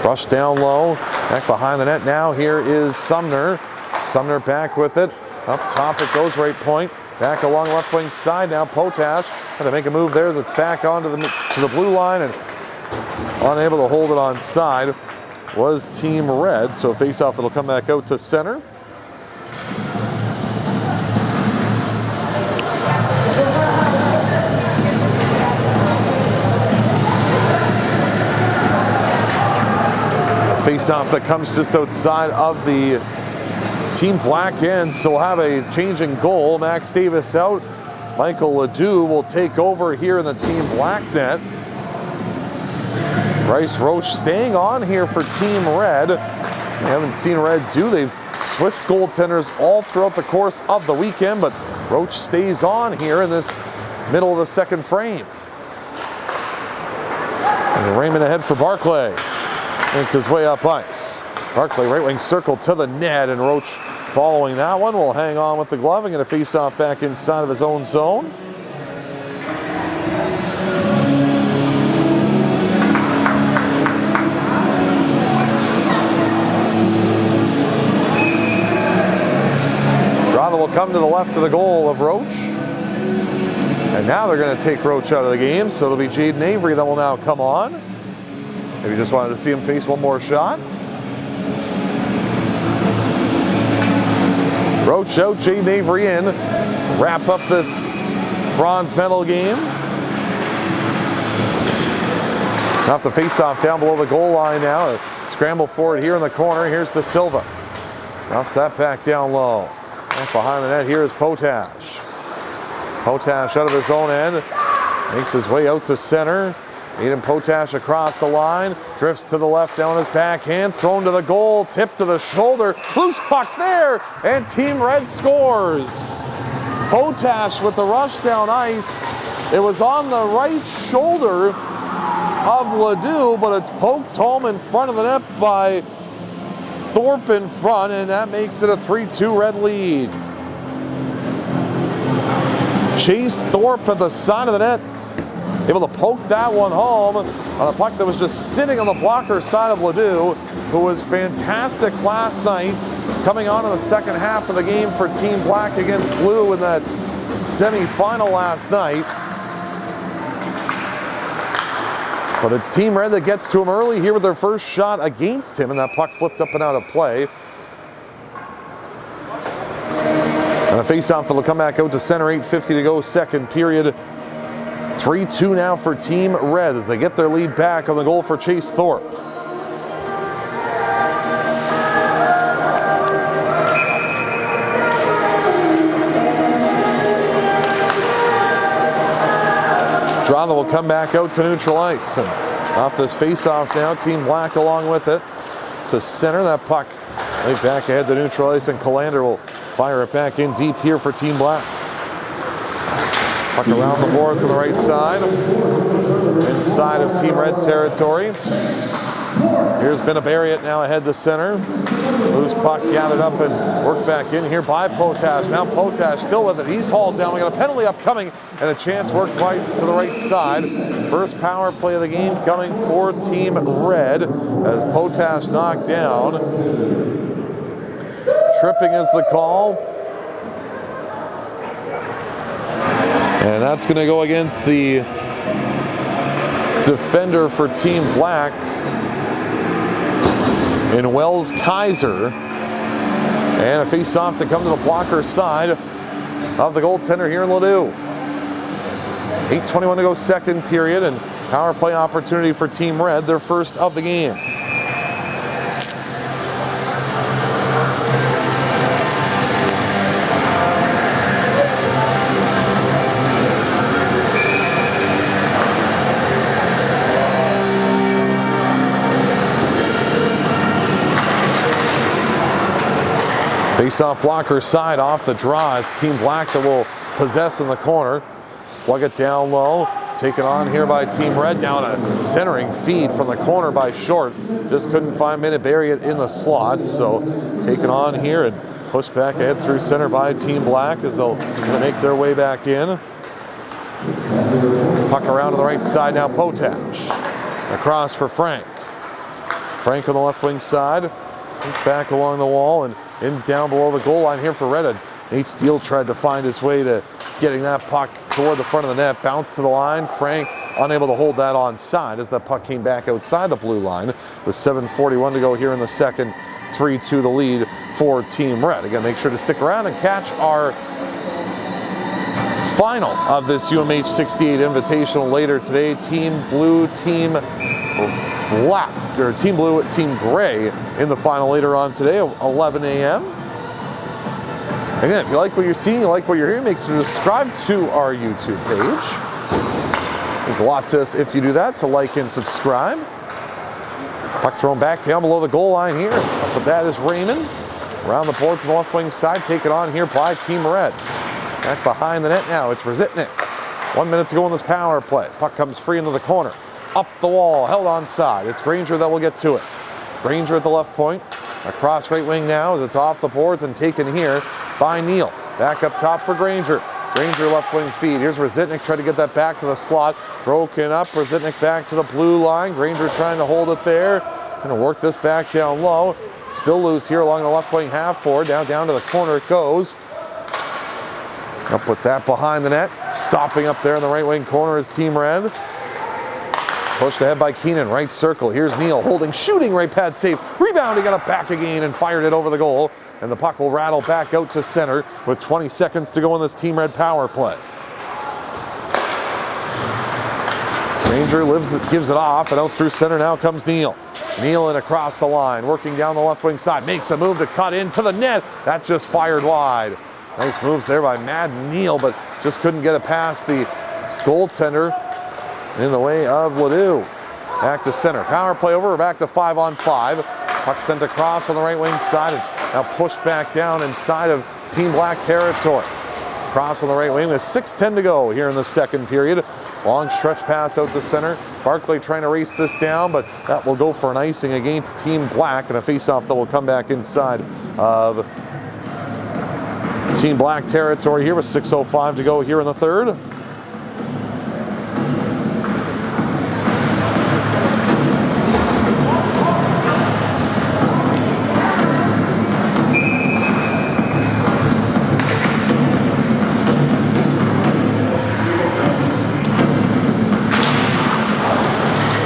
Brush down low. Back behind the net now. Here is Sumner. Sumner back with it. Up top it goes, right point. Back along left wing side now. Potash trying to make a move there that's back onto the blue line and unable to hold it on side was Team Red. So face-off that'll come back out to center. Face-off that comes just outside of the Team Black in, so we'll have a change in goal. Max Davis out. Michael Ledoux will take over here in the Team Black net. Bryce Roche staying on here for Team Red. We haven't seen Red do. They've switched goaltenders all throughout the course of the weekend, but Roche stays on here in this middle of the second frame. And Raymond ahead for Barclay. Makes his way up ice. Barclay right wing circle to the net, and Roche following that one will hang on with the glove and get a face-off back inside of his own zone. Draw will come to the left of the goal of Roche. And now they're going to take Roche out of the game, so it'll be Jaden Avery that will now come on. Maybe just wanted to see him face one more shot. Roche out, Jaden Avery in. Wrap up this bronze medal game. Off the face-off down below the goal line now. A scramble for it here in the corner. Here's De Silva. Drops that back down low. Up behind the net here is Potash. Potash out of his own end. Makes his way out to center. Aiden Potash across the line, drifts to the left down his backhand, thrown to the goal, tipped to the shoulder, loose puck there, and Team Red scores. Potash with the rush down ice. It was on the right shoulder of Ledoux, but it's poked home in front of the net by Thorpe in front, and that makes it a 3-2 Red lead. Chase Thorpe at the side of the net, able to poke that one home on a puck that was just sitting on the blocker side of Ledoux, who was fantastic last night, coming on in the second half of the game for Team Black against Blue in that semi-final last night. But it's Team Red that gets to him early here with their first shot against him, and that puck flipped up and out of play. And a face-off that'll come back out to center, 8:50 to go, second period. 3-2 now for Team Red as they get their lead back on the goal for Chase Thorpe. Draw will come back out to neutral ice. And off this face-off now, Team Black along with it to center. That puck right back ahead to neutral ice, and Callander will fire it back in deep here for Team Black. Puck around the boards on the right side, inside of Team Red territory. Here's Benabariat now ahead to center. Loose puck gathered up and worked back in here by Potash. Now Potash still with it. He's hauled down. We got a penalty upcoming and a chance worked right to the right side. First power play of the game coming for Team Red as Potash knocked down. Tripping is the call. And that's going to go against the defender for Team Black in Wells Kaiser. And a face-off to come to the blocker side of the goaltender here in Ledoux. 8:21 to go, second period, and power play opportunity for Team Red, their first of the game. Face-off blocker side off the draw. It's Team Black that will possess in the corner. Slug it down low. Taken on here by Team Red. Down a centering feed from the corner by Short. Just couldn't find Benabariat in the slots. So taken on here and pushed back ahead through center by Team Black as they'll make their way back in. Puck around to the right side now. Potash. Across for Frank. Frank on the left wing side. Back along the wall and in down below the goal line here for Red. Nate Steele tried to find his way to getting that puck toward the front of the net. Bounced to the line. Frank unable to hold that onside as that puck came back outside the blue line. With 7:41 to go here in the second. 3-2 the lead for Team Red. Again, make sure to stick around and catch our final of this UMH-68 Invitational later today. Team Blue, Team Black, or Team Blue at Team Gray in the final later on today, 11 a.m. Again, if you like what you're seeing, you like what you're hearing, make sure to subscribe to our YouTube page. Means a lot to us if you do that, to like and subscribe. Puck thrown back down below the goal line here. Up with that is Raymond. Around the boards on the left wing side, taken on here by Team Red. Back behind the net now, it's Rzeznik. 1 minute to go in this power play. Puck comes free into the corner. Up the wall, held onside. It's Granger that will get to it. Granger at the left point. Across right wing now as it's off the boards and taken here by Neal. Back up top for Granger. Granger left wing feed. Here's Rzeznik trying to get that back to the slot. Broken up. Rzeznik back to the blue line. Granger trying to hold it there. Going to work this back down low. Still loose here along the left wing half board. Now down to the corner it goes. Up with that behind the net. Stopping up there in the right wing corner is Team Red. Pushed ahead by Keenan, right circle. Here's Neal holding, shooting, right pad save. Rebound, he got it back again and fired it over the goal. And the puck will rattle back out to center with 20 seconds to go in this Team Red power play. Granger gives it off, and out through center now comes Neal. Neal in across the line, working down the left wing side. Makes a move to cut into the net. That just fired wide. Nice moves there by Mad Neal, but just couldn't get it past the goaltender in the way of Ledoux. Back to center. Power play over. We're back to 5-on-5. Puck sent across on the right wing side and now pushed back down inside of Team Black territory. Cross on the right wing with 6:10 to go here in the second period. Long stretch pass out to center. Barclay trying to race this down, but that will go for an icing against Team Black, and a faceoff that will come back inside of Team Black territory here with 6:05 to go here in the third.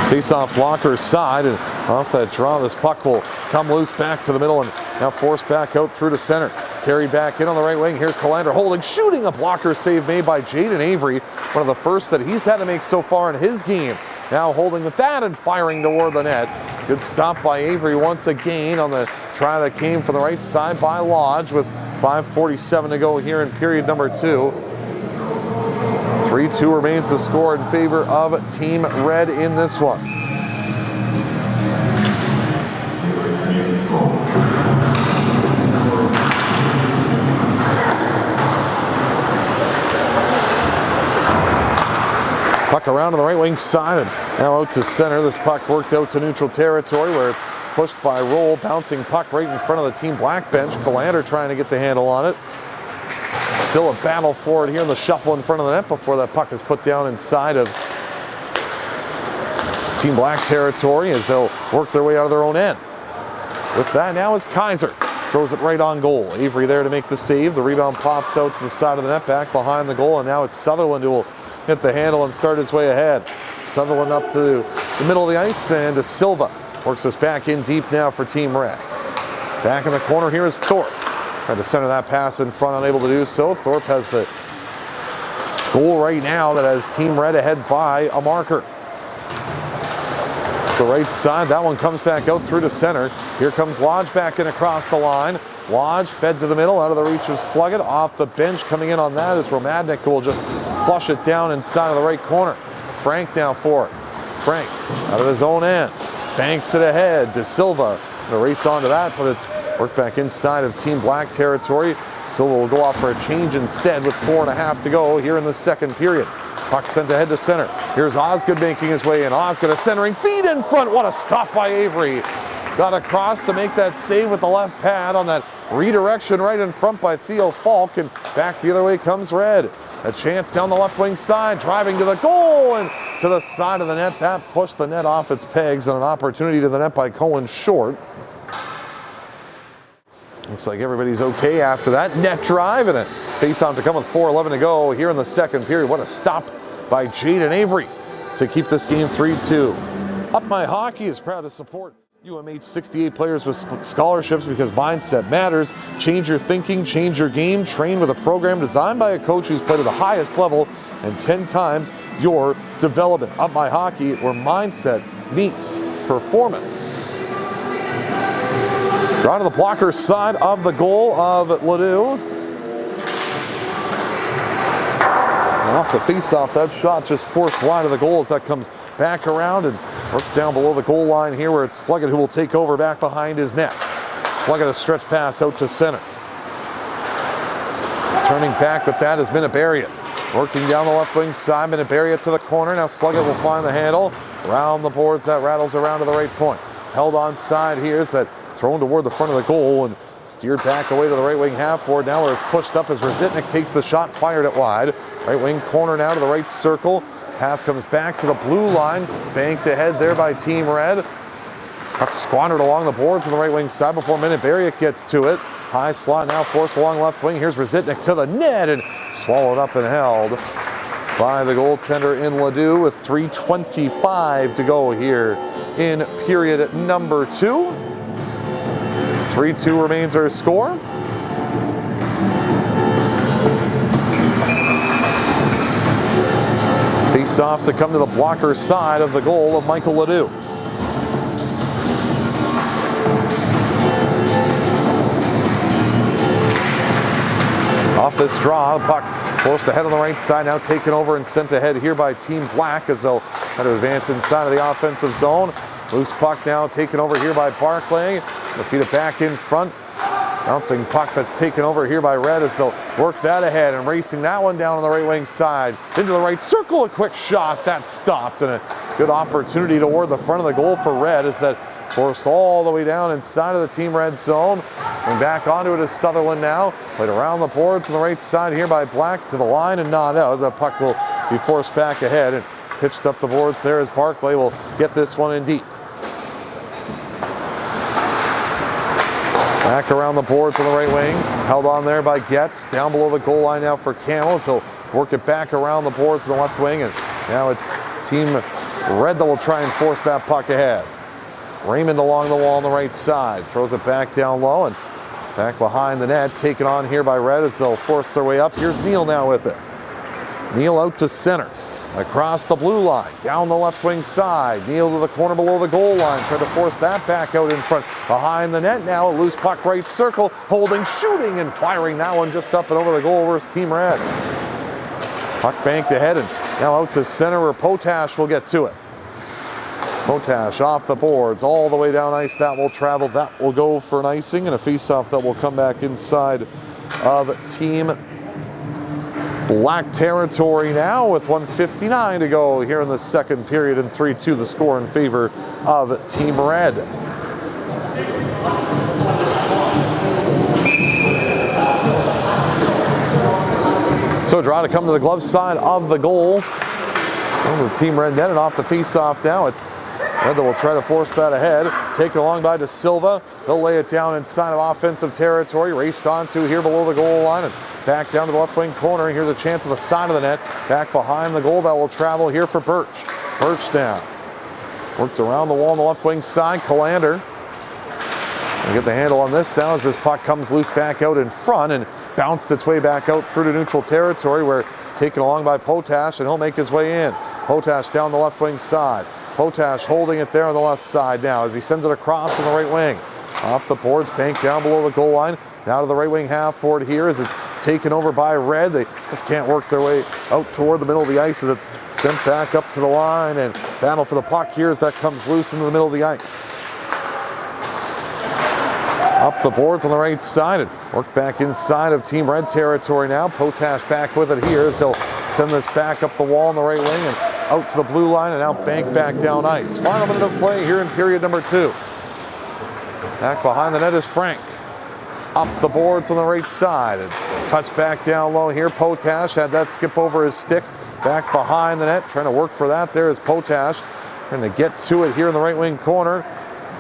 Face-off blocker's side, and off that draw, this puck will come loose back to the middle and now forced back out through to center. Carried back in on the right wing. Here's Callander holding, shooting, a blocker save made by Jaden Avery. One of the first that he's had to make so far in his game. Now holding with that and firing toward the net. Good stop by Avery once again on the try that came from the right side by Lodge with 5:47 to go here in period number 2. 3-2 remains the score in favor of Team Red in this one. Puck around on the right wing side and now out to center. This puck worked out to neutral territory where it's pushed by Roll, bouncing puck right in front of the Team Black bench. Callander trying to get the handle on it. Still a battle for it here in the shuffle in front of the net before that puck is put down inside of Team Black territory as they'll work their way out of their own end. With that now is Kaiser. Throws it right on goal. Avery there to make the save. The rebound pops out to the side of the net, back behind the goal, and now it's Sutherland who will hit the handle and start his way ahead. Sutherland up to the middle of the ice, and De Silva works us back in deep now for Team Red. Back in the corner here is Thorpe. Tried to center that pass in front, unable to do so. Thorpe has the goal right now that has Team Red ahead by a marker. The right side, that one comes back out through to center. Here comes Lodge back in across the line. Lodge fed to the middle, out of the reach of Sluggett. Off the bench, coming in on that is Romadnik, who will just flush it down inside of the right corner. Frank now for it. Frank out of his own end. Banks it ahead. De Silva going to race onto that, but it's worked back inside of Team Black territory. Silva will go off for a change instead with 4.5 to go here in the second period. Puck sent ahead to center. Here's Osgood making his way in. Osgood a centering feed in front. What a stop by Avery. Got across to make that save with the left pad on that redirection right in front by Theo Falk, and back the other way comes Red. A chance down the left wing side, driving to the goal and to the side of the net. That pushed the net off its pegs, and an opportunity to the net by Cohen Short. Looks like everybody's okay after that net drive, and a face-off to come with 4:11 to go here in the second period. What a stop by Jaden Avery to keep this game 3-2. Up My Hockey is proud to support UMH-68 players with scholarships because mindset matters. Change your thinking, change your game. Train with a program designed by a coach who's played at the highest level and 10 times your development. Up My Hockey, where mindset meets performance. Draw to the blocker side of the goal of Ledoux. Off the face-off, that shot just forced wide of the goal as that comes back around and worked down below the goal line here where it's Sluggett who will take over back behind his net. Sluggett a stretch pass out to center. Turning back with that is Minibarian. Working down the left wing side, Minibarian to the corner. Now Sluggett will find the handle. Around the boards, that rattles around to the right point. Held on side here is that thrown toward the front of the goal and steered back away to the right wing half board. Now where it's pushed up as Rositnik takes the shot, fired it wide. Right wing corner now to the right circle. Pass comes back to the blue line. Banked ahead there by Team Red. Puck squandered along the boards on the right wing side before Minibarian gets to it. High slot now forced along left wing. Here's Rositnik to the net and swallowed up and held by the goaltender in Ledoux with 3:25 to go here in period number 2. 3-2 remains our score. Face off to come to the blocker side of the goal of Michael Ledoux. Off this draw, the puck forced ahead on the right side, now taken over and sent ahead here by Team Black as they'll try to advance inside of the offensive zone. Loose puck now taken over here by Barclay. They'll feed it back in front. Bouncing puck that's taken over here by Red as they'll work that ahead and racing that one down on the right wing side. Into the right circle, a quick shot. That stopped and a good opportunity toward the front of the goal for Red as that forced all the way down inside of the Team Red zone. And back onto it is Sutherland now. Played around the boards on the right side here by Black to the line and not out. The puck will be forced back ahead and pitched up the boards there as Barclay will get this one in deep. Back around the boards on the right wing. Held on there by Getz. Down below the goal line now for Camels. He'll work it back around the boards on the left wing. And now it's Team Red that will try and force that puck ahead. Raymond along the wall on the right side. Throws it back down low and back behind the net. Taken on here by Red as they'll force their way up. Here's Neal now with it. Neal out to center. Across the blue line, down the left wing side. Neal to the corner below the goal line. Trying to force that back out in front. Behind the net now, a loose puck right circle. Holding, shooting, and firing that one just up and over the goal versus Team Red. Puck banked ahead and now out to center where Potash will get to it. Potash off the boards, all the way down ice. That will travel. That will go for an icing and a face-off that will come back inside of Team Black territory now with 1:59 to go here in the second period and 3-2 the score in favor of Team Red. So a draw to come to the glove side of the goal. Well, the Team Red net and off the face-off now. It's Red that will try to force that ahead. Taken along by De Silva. They'll lay it down inside of offensive territory. Raced onto here below the goal line and back down to the left wing corner. Here's a chance at the side of the net. Back behind the goal that will travel here for Birch. Birch down. Worked around the wall on the left wing side. Callander. We'll get the handle on this now as this puck comes loose back out in front and bounced its way back out through to neutral territory where taken along by Potash and he'll make his way in. Potash down the left wing side. Potash holding it there on the left side now as he sends it across on the right wing. Off the boards, banked down below the goal line. Now to the right wing half board here as it's taken over by Red. They just can't work their way out toward the middle of the ice as it's sent back up to the line and battle for the puck here as that comes loose into the middle of the ice. Up the boards on the right side and work back inside of Team Red territory now. Potash back with it here as he'll send this back up the wall on the right wing and out to the blue line and out bank back down ice. Final minute of play here in period number 2. Back behind the net is Frank. Up the boards on the right side and touch back down low here. Potash had that skip over his stick. Back behind the net, trying to work for that. There is Potash. Trying to get to it here in the right wing corner.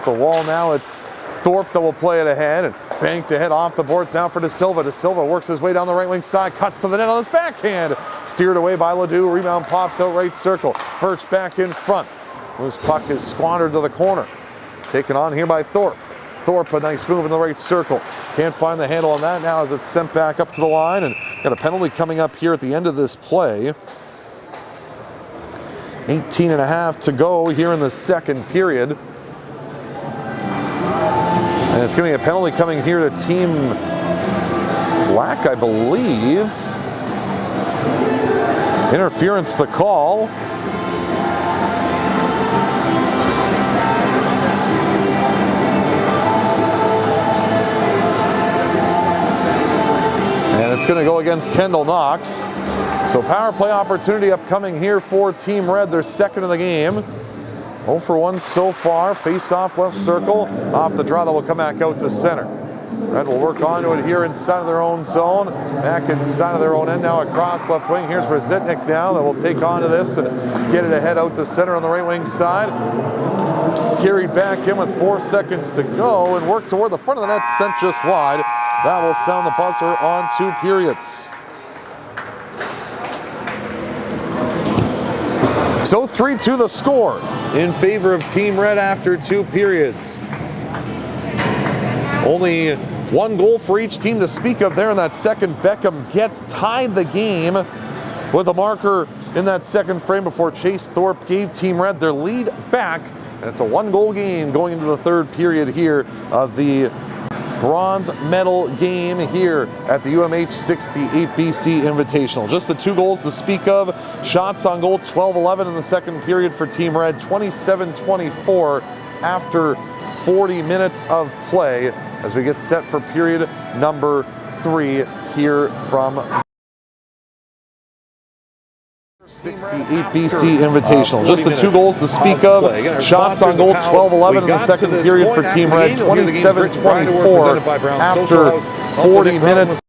The wall now, it's Thorpe that will play it ahead and banked ahead off the boards now for De Silva. De Silva works his way down the right wing side, cuts to the net on his backhand. Steered away by Ledoux. Rebound pops out right circle. Birch back in front. Loose puck is squandered to the corner. Taken on here by Thorpe. Thorpe, a nice move in the right circle. Can't find the handle on that now as it's sent back up to the line. And got a penalty coming up here at the end of this play. 18.5 to go here in the second period. And it's going to be a penalty coming here to Team Black, I believe. Interference the call. And it's going to go against Kendall Knox. So power play opportunity upcoming here for Team Red, their second of the game. 0 for 1 so far. Face off left circle. Off the draw, that will come back out to center. Red will work onto it here inside of their own zone. Back inside of their own end now across left wing. Here's Rezitnik now that will take onto this and get it ahead out to center on the right wing side. Carried back in with 4 seconds to go and work toward the front of the net, sent just wide. That will sound the buzzer on 2 periods. So 3-2 the score in favor of Team Red after 2 periods. Only 1 goal for each team to speak of there in that second. Beckham gets tied the game with a marker in that second frame before Chase Thorpe gave Team Red their lead back. And it's a 1-goal game going into the 3rd period here of the bronze medal game here at the UMH-68 BC Invitational. Just the 2 goals to speak of. Shots on goal, 12-11 in the second period for Team Red, 27-24 after 40 minutes of play as we get set for period number 3 here from 68 BC Invitational. Just the 2 goals to speak of. Shots on goal, 12-11 in the second period for Team Red, 27-24 after 40 minutes.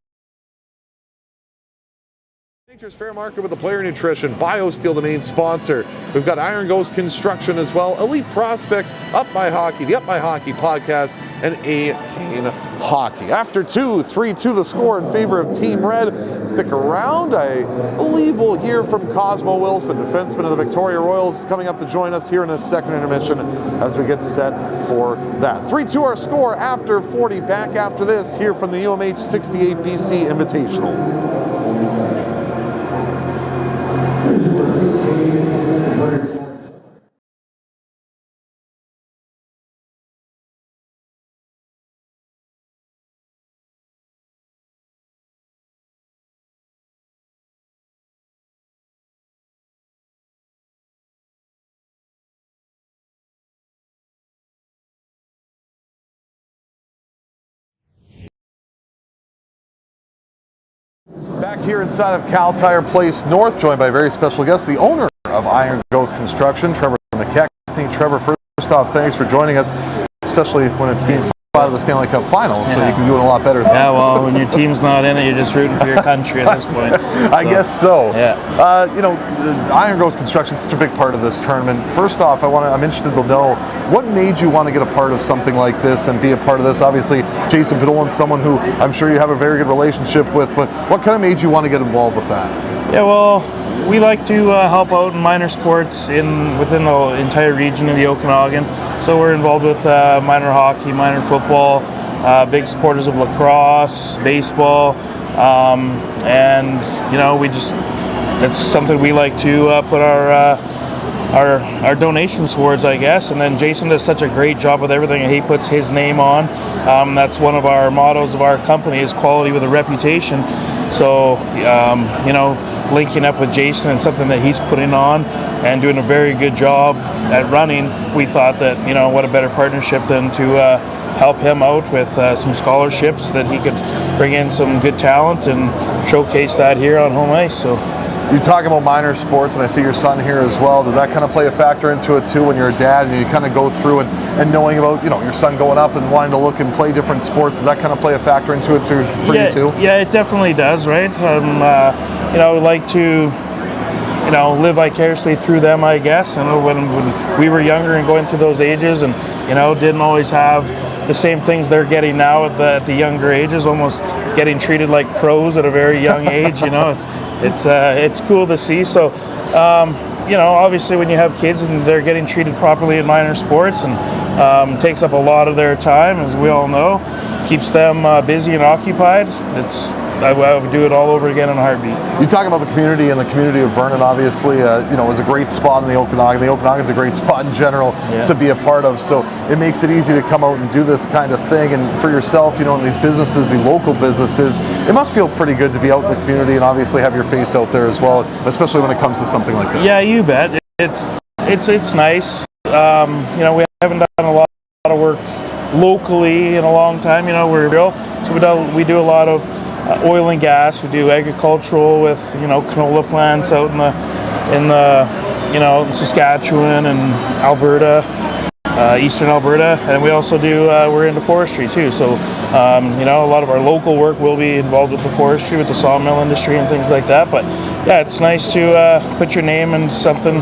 Nature's Fair Market with the Player Nutrition, BioSteel the main sponsor. We've got Iron Ghost Construction as well, Elite Prospects, Up My Hockey, the Up My Hockey podcast, and A. Kane Hockey. After 2, 3-2 the score in favor of Team Red. Stick around. I believe we'll hear from Cosmo Wilson, defenseman of the Victoria Royals, coming up to join us here in this second intermission as we get set for that. 3-2 our score after 40. Back after this here from the UMH-68 BC Invitational. Back here inside of Cal Tire Place North, joined by a very special guest, the owner of Iron Ghost Construction, Trevor McKechnie. Trevor, first off, thanks for joining us, especially when it's Game 5 of the Stanley Cup Finals, so you can do it a lot better. Yeah, well, when your team's not in it, you're just rooting for your country at this point. I guess so. Yeah. You know, Iron Ghost Construction is such a big part of this tournament. First off, I'm interested to know what made you want to get a part of something like this and be a part of this. Obviously, Jason Padolin's someone who I'm sure you have a very good relationship with, but what kind of made you want to get involved with that? Yeah, well, we like to help out in minor sports within the entire region of the Okanagan. So we're involved with minor hockey, minor football, big supporters of lacrosse, baseball, and you know, it's something we like to put our donations towards, I guess. And then Jason does such a great job with everything, and he puts his name on. That's one of our mottos of our company, is quality with a reputation. So you know, linking up with Jason and something that he's putting on and doing a very good job at running, we thought that, you know, what a better partnership than to help him out with some scholarships, that he could bring in some good talent and showcase that here on home ice. So you talk about minor sports, and I see your son here as well. Did that kind of play a factor into it too when you're a dad and you kind of go through and knowing about, you know, your son going up and wanting to look and play different sports? Does that kind of play a factor into it for you too? Yeah, it definitely does, right? You know, we like to, you know, live vicariously through them, I guess. You know, when we were younger and going through those ages, and you know, didn't always have the same things they're getting now at the younger ages, almost getting treated like pros at a very young age. You know, it's cool to see. So, you know, obviously when you have kids and they're getting treated properly in minor sports, and takes up a lot of their time, as we all know, keeps them busy and occupied. I would do it all over again in a heartbeat. You talk about the community, and the community of Vernon, obviously, is a great spot in the Okanagan. The Okanagan's a great spot in general to be a part of, so it makes it easy to come out and do this kind of thing. And for yourself, in these businesses, the local businesses, it must feel pretty good to be out in the community and obviously have your face out there as well, especially when it comes to something like this. Yeah, you bet. It's nice. We haven't done a lot of work locally in a long time. We're real, so we do a lot of oil and gas. We do agricultural with canola plants out in the Saskatchewan and Alberta, eastern Alberta, and we also do we're into forestry too. So a lot of our local work will be involved with the forestry, with the sawmill industry and things like that. But yeah, it's nice to put your name into something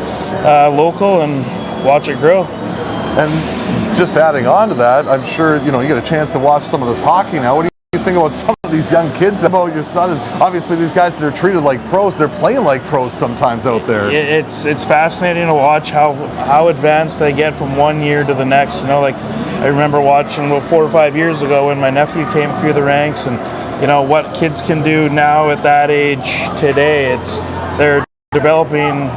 local and watch it grow. And just adding on to that, I'm sure you get a chance to watch some of this hockey now. What do you think about some of these young kids, about your son? And obviously these guys that are treated like pros, they're playing like pros sometimes out there. It's fascinating to watch how advanced they get from one year to the next. I remember watching about 4 or 5 years ago when my nephew came through the ranks, and what kids can do now at that age today. They're developing,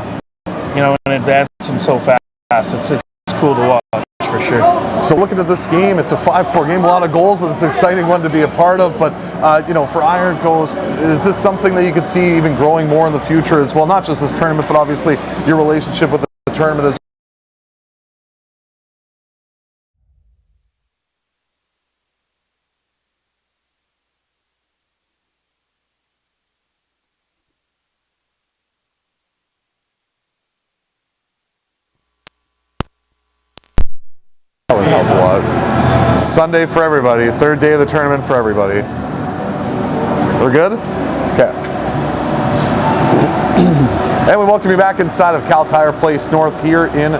and advancing so fast. It's cool to watch for sure. So looking at this game, it's a 5-4 game, a lot of goals, and it's an exciting one to be a part of. But for Iron Ghost, is this something that you could see even growing more in the future as well? Not just this tournament, but obviously your relationship with the tournament as well. Help a lot. Sunday for everybody, third day of the tournament for everybody. We're good? Okay. And we welcome you back inside of Cal Tire Place North here in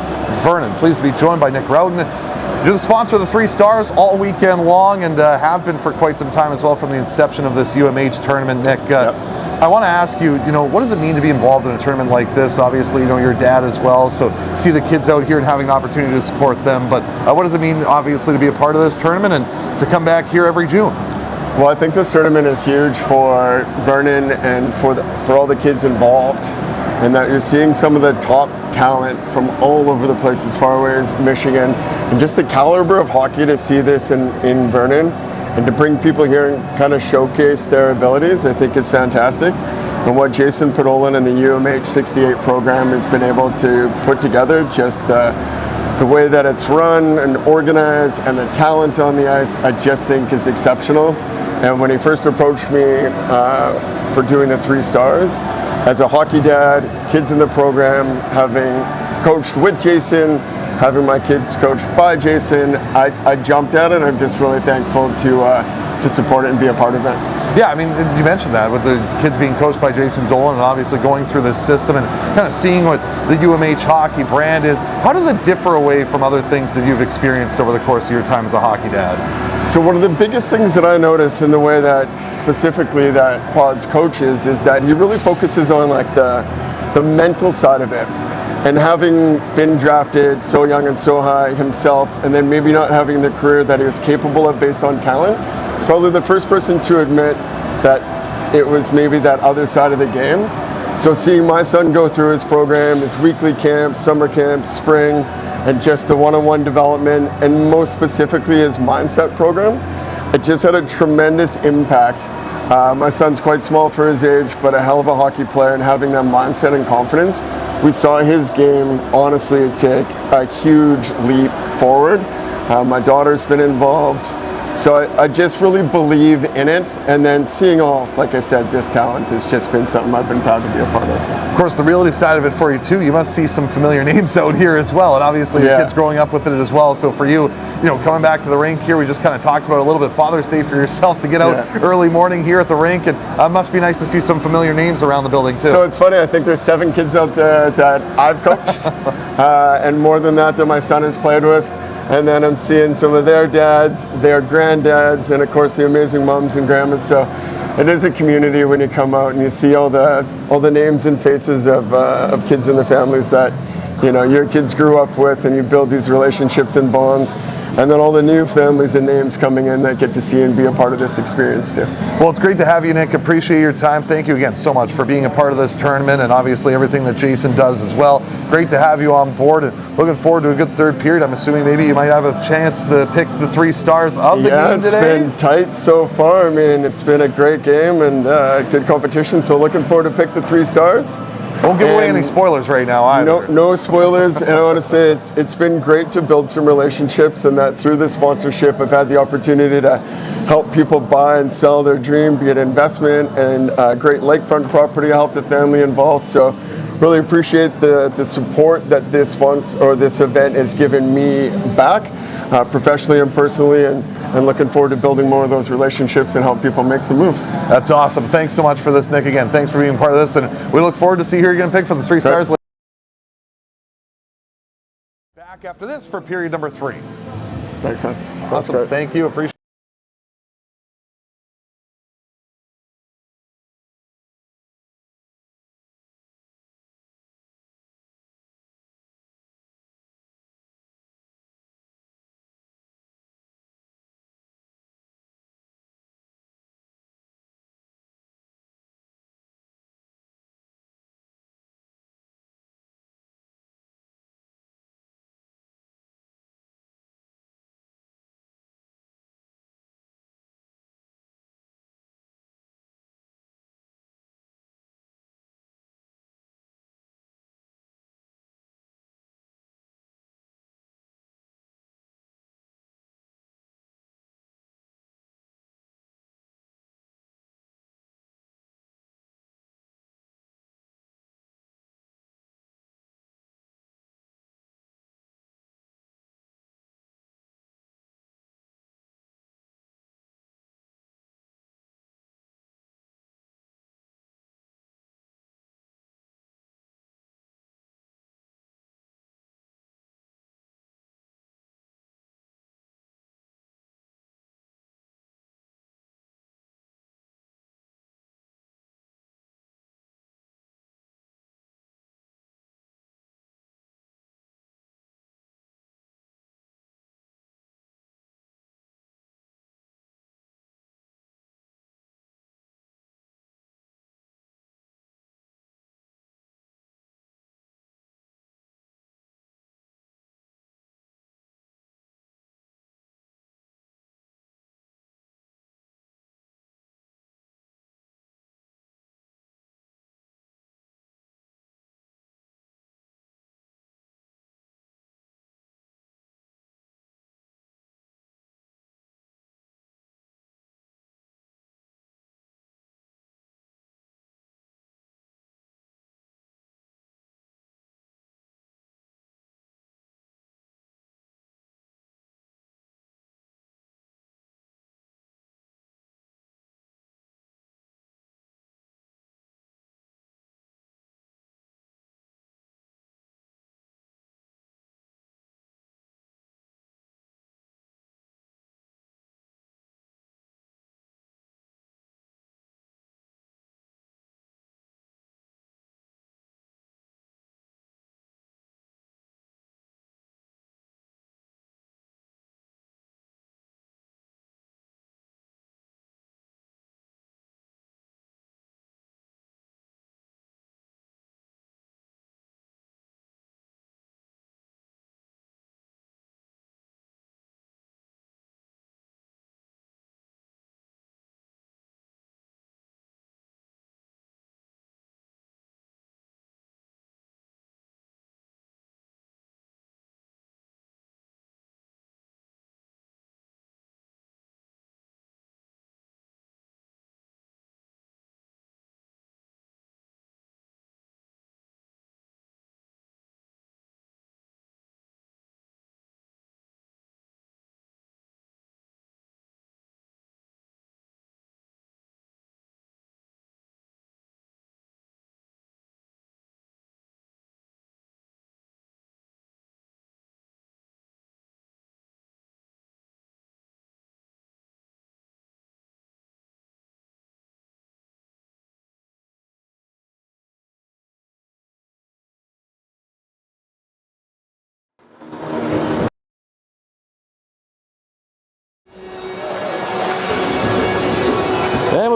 Vernon. Pleased to be joined by Nick Rowden. You're the sponsor of the 3 Stars all weekend long, and have been for quite some time as well from the inception of this UMH tournament. Nick, I want to ask you, what does it mean to be involved in a tournament like this? Obviously, your dad as well, so see the kids out here and having an opportunity to support them. But what does it mean, obviously, to be a part of this tournament and to come back here every June? Well, I think this tournament is huge for Vernon and for all the kids involved, and that you're seeing some of the top talent from all over the place as far away as Michigan, and just the caliber of hockey to see this in Vernon. And to bring people here and kind of showcase their abilities, I think is fantastic. And what Jason Podolin and the UMH-68 program has been able to put together, just the way that it's run and organized and the talent on the ice, I just think is exceptional. And when he first approached me for doing the 3 Stars, as a hockey dad, kids in the program, having coached with Jason, having my kids coached by Jason, I jumped at it, and I'm just really thankful to support it and be a part of it. Yeah, I mean, you mentioned that with the kids being coached by Jason Dolan and obviously going through this system and kind of seeing what the UMH hockey brand is. How does it differ away from other things that you've experienced over the course of your time as a hockey dad? So one of the biggest things that I notice in the way that specifically that Pod's coaches is that he really focuses on like the mental side of it. And having been drafted so young and so high himself, and then maybe not having the career that he was capable of based on talent, he's probably the first person to admit that it was maybe that other side of the game. So seeing my son go through his program, his weekly camps, summer camps, spring, and just the one-on-one development, and most specifically his mindset program, it just had a tremendous impact. My son's quite small for his age, but a hell of a hockey player, and having that mindset and confidence, we saw his game honestly take a huge leap forward. My daughter's been involved. So I just really believe in it, and then seeing all, like I said, this talent has just been something I've been proud to be a part of. Of course, the reality side of it for you too, you must see some familiar names out here as well, and obviously your kids growing up with it as well. So for you, coming back to the rink here, we just kind of talked about a little bit Father's Day for yourself to get out early morning here at the rink, and it must be nice to see some familiar names around the building too. So it's funny, I think there's 7 kids out there that I've coached, and more than that my son has played with. And then I'm seeing some of their dads, their granddads, and of course the amazing moms and grandmas. So it is a community when you come out and you see all the names and faces of kids in the families that your kids grew up with, and you build these relationships and bonds. and then all the new families and names coming in that get to see and be a part of this experience too. Well, it's great to have you, Nick. Appreciate your time. Thank you again so much for being a part of this tournament and obviously everything that Jason does as well. Great to have you on board and looking forward to a good third period. I'm assuming maybe you might have a chance to pick the 3 stars of the game today. Yeah, it's been tight so far. I mean, it's been a great game and good competition, so looking forward to pick the 3 stars. Don't give away any spoilers right now either. No spoilers, and I want to say it's been great to build some relationships, and that through this sponsorship I've had the opportunity to help people buy and sell their dream, be it investment and great lakefront property. I helped a family involved, so really appreciate the support that this event has given me back, professionally and personally, and looking forward to building more of those relationships and help people make some moves. That's awesome. Thanks so much for this, Nick. Again, thanks for being part of this, and we look forward to see who you're going to pick for the 3 stars. Back after this for period number 3. Thanks, man. Awesome. Thank you. Appreciate it.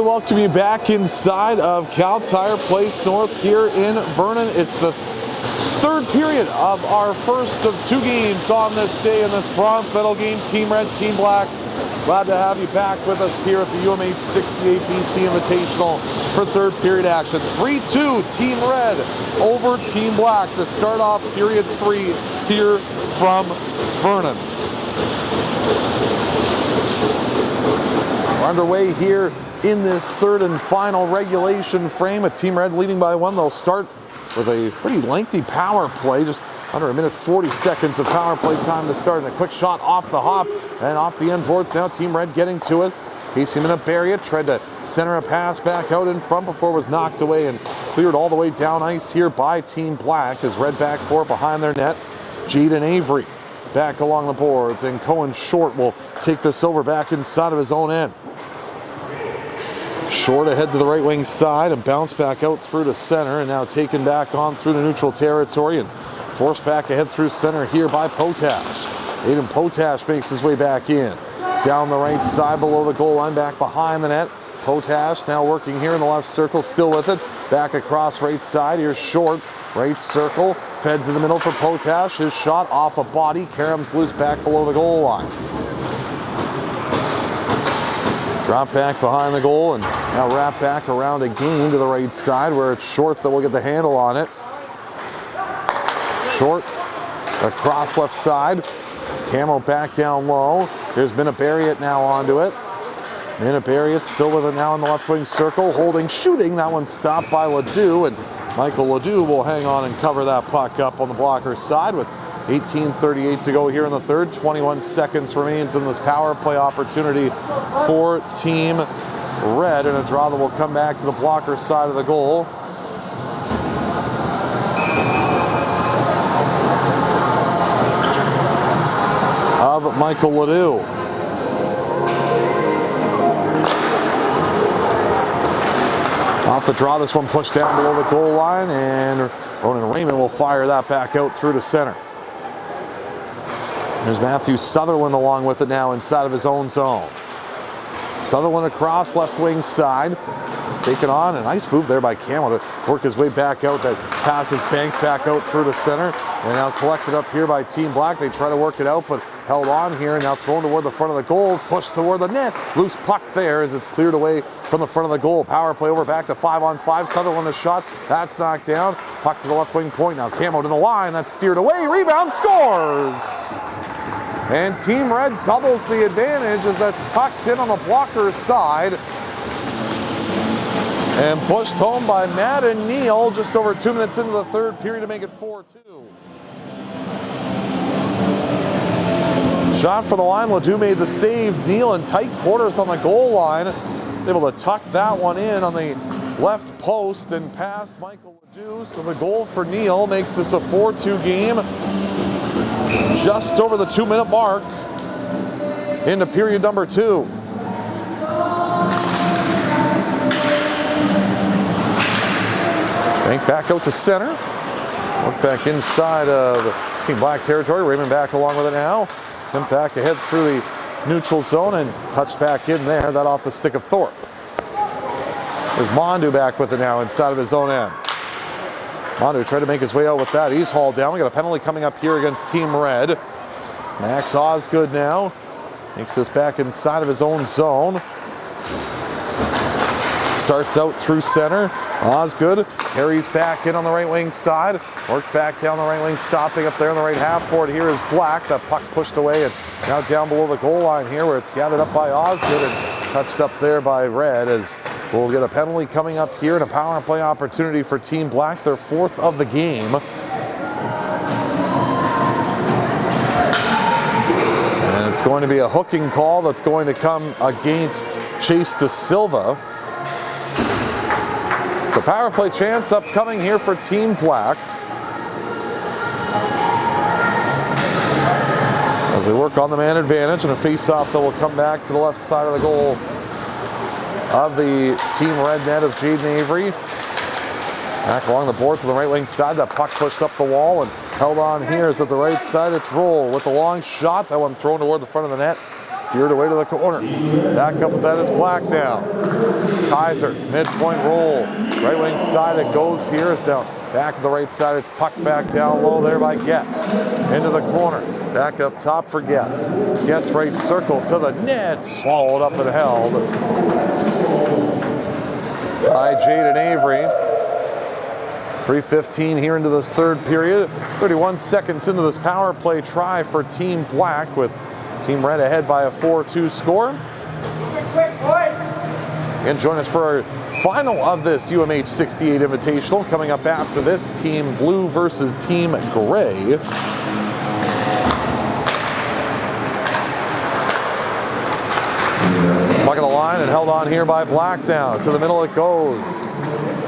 welcome you back inside of Cal Tire Place North here in Vernon. It's the third period of our first of two games on this day in this bronze medal game. Team Red, Team Black. Glad to have you back with us here at the UMH-68 BC Invitational for third period action. 3-2 Team Red over Team Black to start off period 3 here from Vernon. We're underway here in this third and final regulation frame with Team Red leading by 1. They'll start with a pretty lengthy power play, just under 1:40 seconds of power play time to start, and a quick shot off the hop and off the end boards. Now Team Red getting to it. Casey Minabaria tried to center a pass back out in front before it was knocked away and cleared all the way down ice here by Team Black as Red back 4 behind their net. Jaden Avery back along the boards, and Cohen Short will take this over back inside of his own end. Short ahead to the right wing side and bounce back out through to center, and now taken back on through the neutral territory and forced back ahead through center here by Potash. Aiden Potash makes his way back in. Down the right side below the goal line, back behind the net. Potash now working here in the left circle, still with it. Back across right side, here's Short. Right circle, fed to the middle for Potash. His shot off a body, Karam's loose back below the goal line. Drop back behind the goal and now wrap back around again to the right side where it's Short that will get the handle on it. Short across left side. Camo back down low. Here's Minabaria now onto it. Minabaria still with it now in the left wing circle. Holding, shooting. That one's stopped by Ledoux, and Michael Ledoux will hang on and cover that puck up on the blocker's side with 18:38 to go here in the third. 21 seconds remains in this power play opportunity for Team Red, and a draw that will come back to the blocker's side of the goal. Of Michael Ledoux. Off the draw, this one pushed down below the goal line, and Ronan Raymond will fire that back out through to center. There's Matthew Sutherland along with it now inside of his own zone. Sutherland across left wing side. Taken on, a nice move there by Camo to work his way back out. That pass is banked back out through to center, and now collected up here by Team Black. They try to work it out, but held on here, now thrown toward the front of the goal, pushed toward the net. Loose puck there as it's cleared away from the front of the goal. Power play over back to 5-on-5. Sutherland a shot, that's knocked down. Puck to the left wing point. Now Camo to the line, that's steered away. Rebound, scores! And Team Red doubles the advantage as that's tucked in on the blocker's side. And pushed home by Matt and Neal just over 2 minutes into the third period to make it 4-2. Shot for the line, Ledoux made the save. Neal in tight quarters on the goal line. Was able to tuck that one in on the left post and past Michael Ledoux. So the goal for Neal makes this a 4-2 game. Just over the 2-minute mark into period number 2. Bank back out to center. Work back inside of Team Black territory. Raymond back along with it now. Sent back ahead through the neutral zone and touched back in there. That off the stick of Thorpe. There's Mondu back with it now inside of his own end. Mondu tried to make his way out with that. He's hauled down. We got a penalty coming up here against Team Red. Max Osgood now makes this back inside of his own zone. Starts out through center. Osgood carries back in on the right wing side. Work back down the right wing, stopping up there on the right half board. Here is Black. That puck pushed away and now down below the goal line here where it's gathered up by Osgood and touched up there by Red as we'll get a penalty coming up here and a power play opportunity for Team Black, their 4th of the game. And it's going to be a hooking call that's going to come against Chase De Silva. So power play chance upcoming here for Team Black. As they work on the man advantage and a face-off that will come back to the left side of the goal of the Team Red net of Jaden Avery. Back along the board to the right wing side. That puck pushed up the wall and Held on here is at the right side. It's Roll with the long shot. That one thrown toward the front of the net. Steered away to the corner. Back up with that is Blackdown. Kaiser, midpoint Roll. Right wing side it goes here. It's now back to the right side. It's tucked back down low there by Getz. Into the corner. Back up top for Getz. Getz right circle to the net. Swallowed up and held by Jaden Avery. 3:15 here into this third period. 31 seconds into this power play try for Team Black, with Team Red ahead by a 4-2 score. And join us for our final of this UMH-68 Invitational. Coming up after this, Team Blue versus Team Gray. Puck of the line and held on here by Blackdown. To the middle it goes.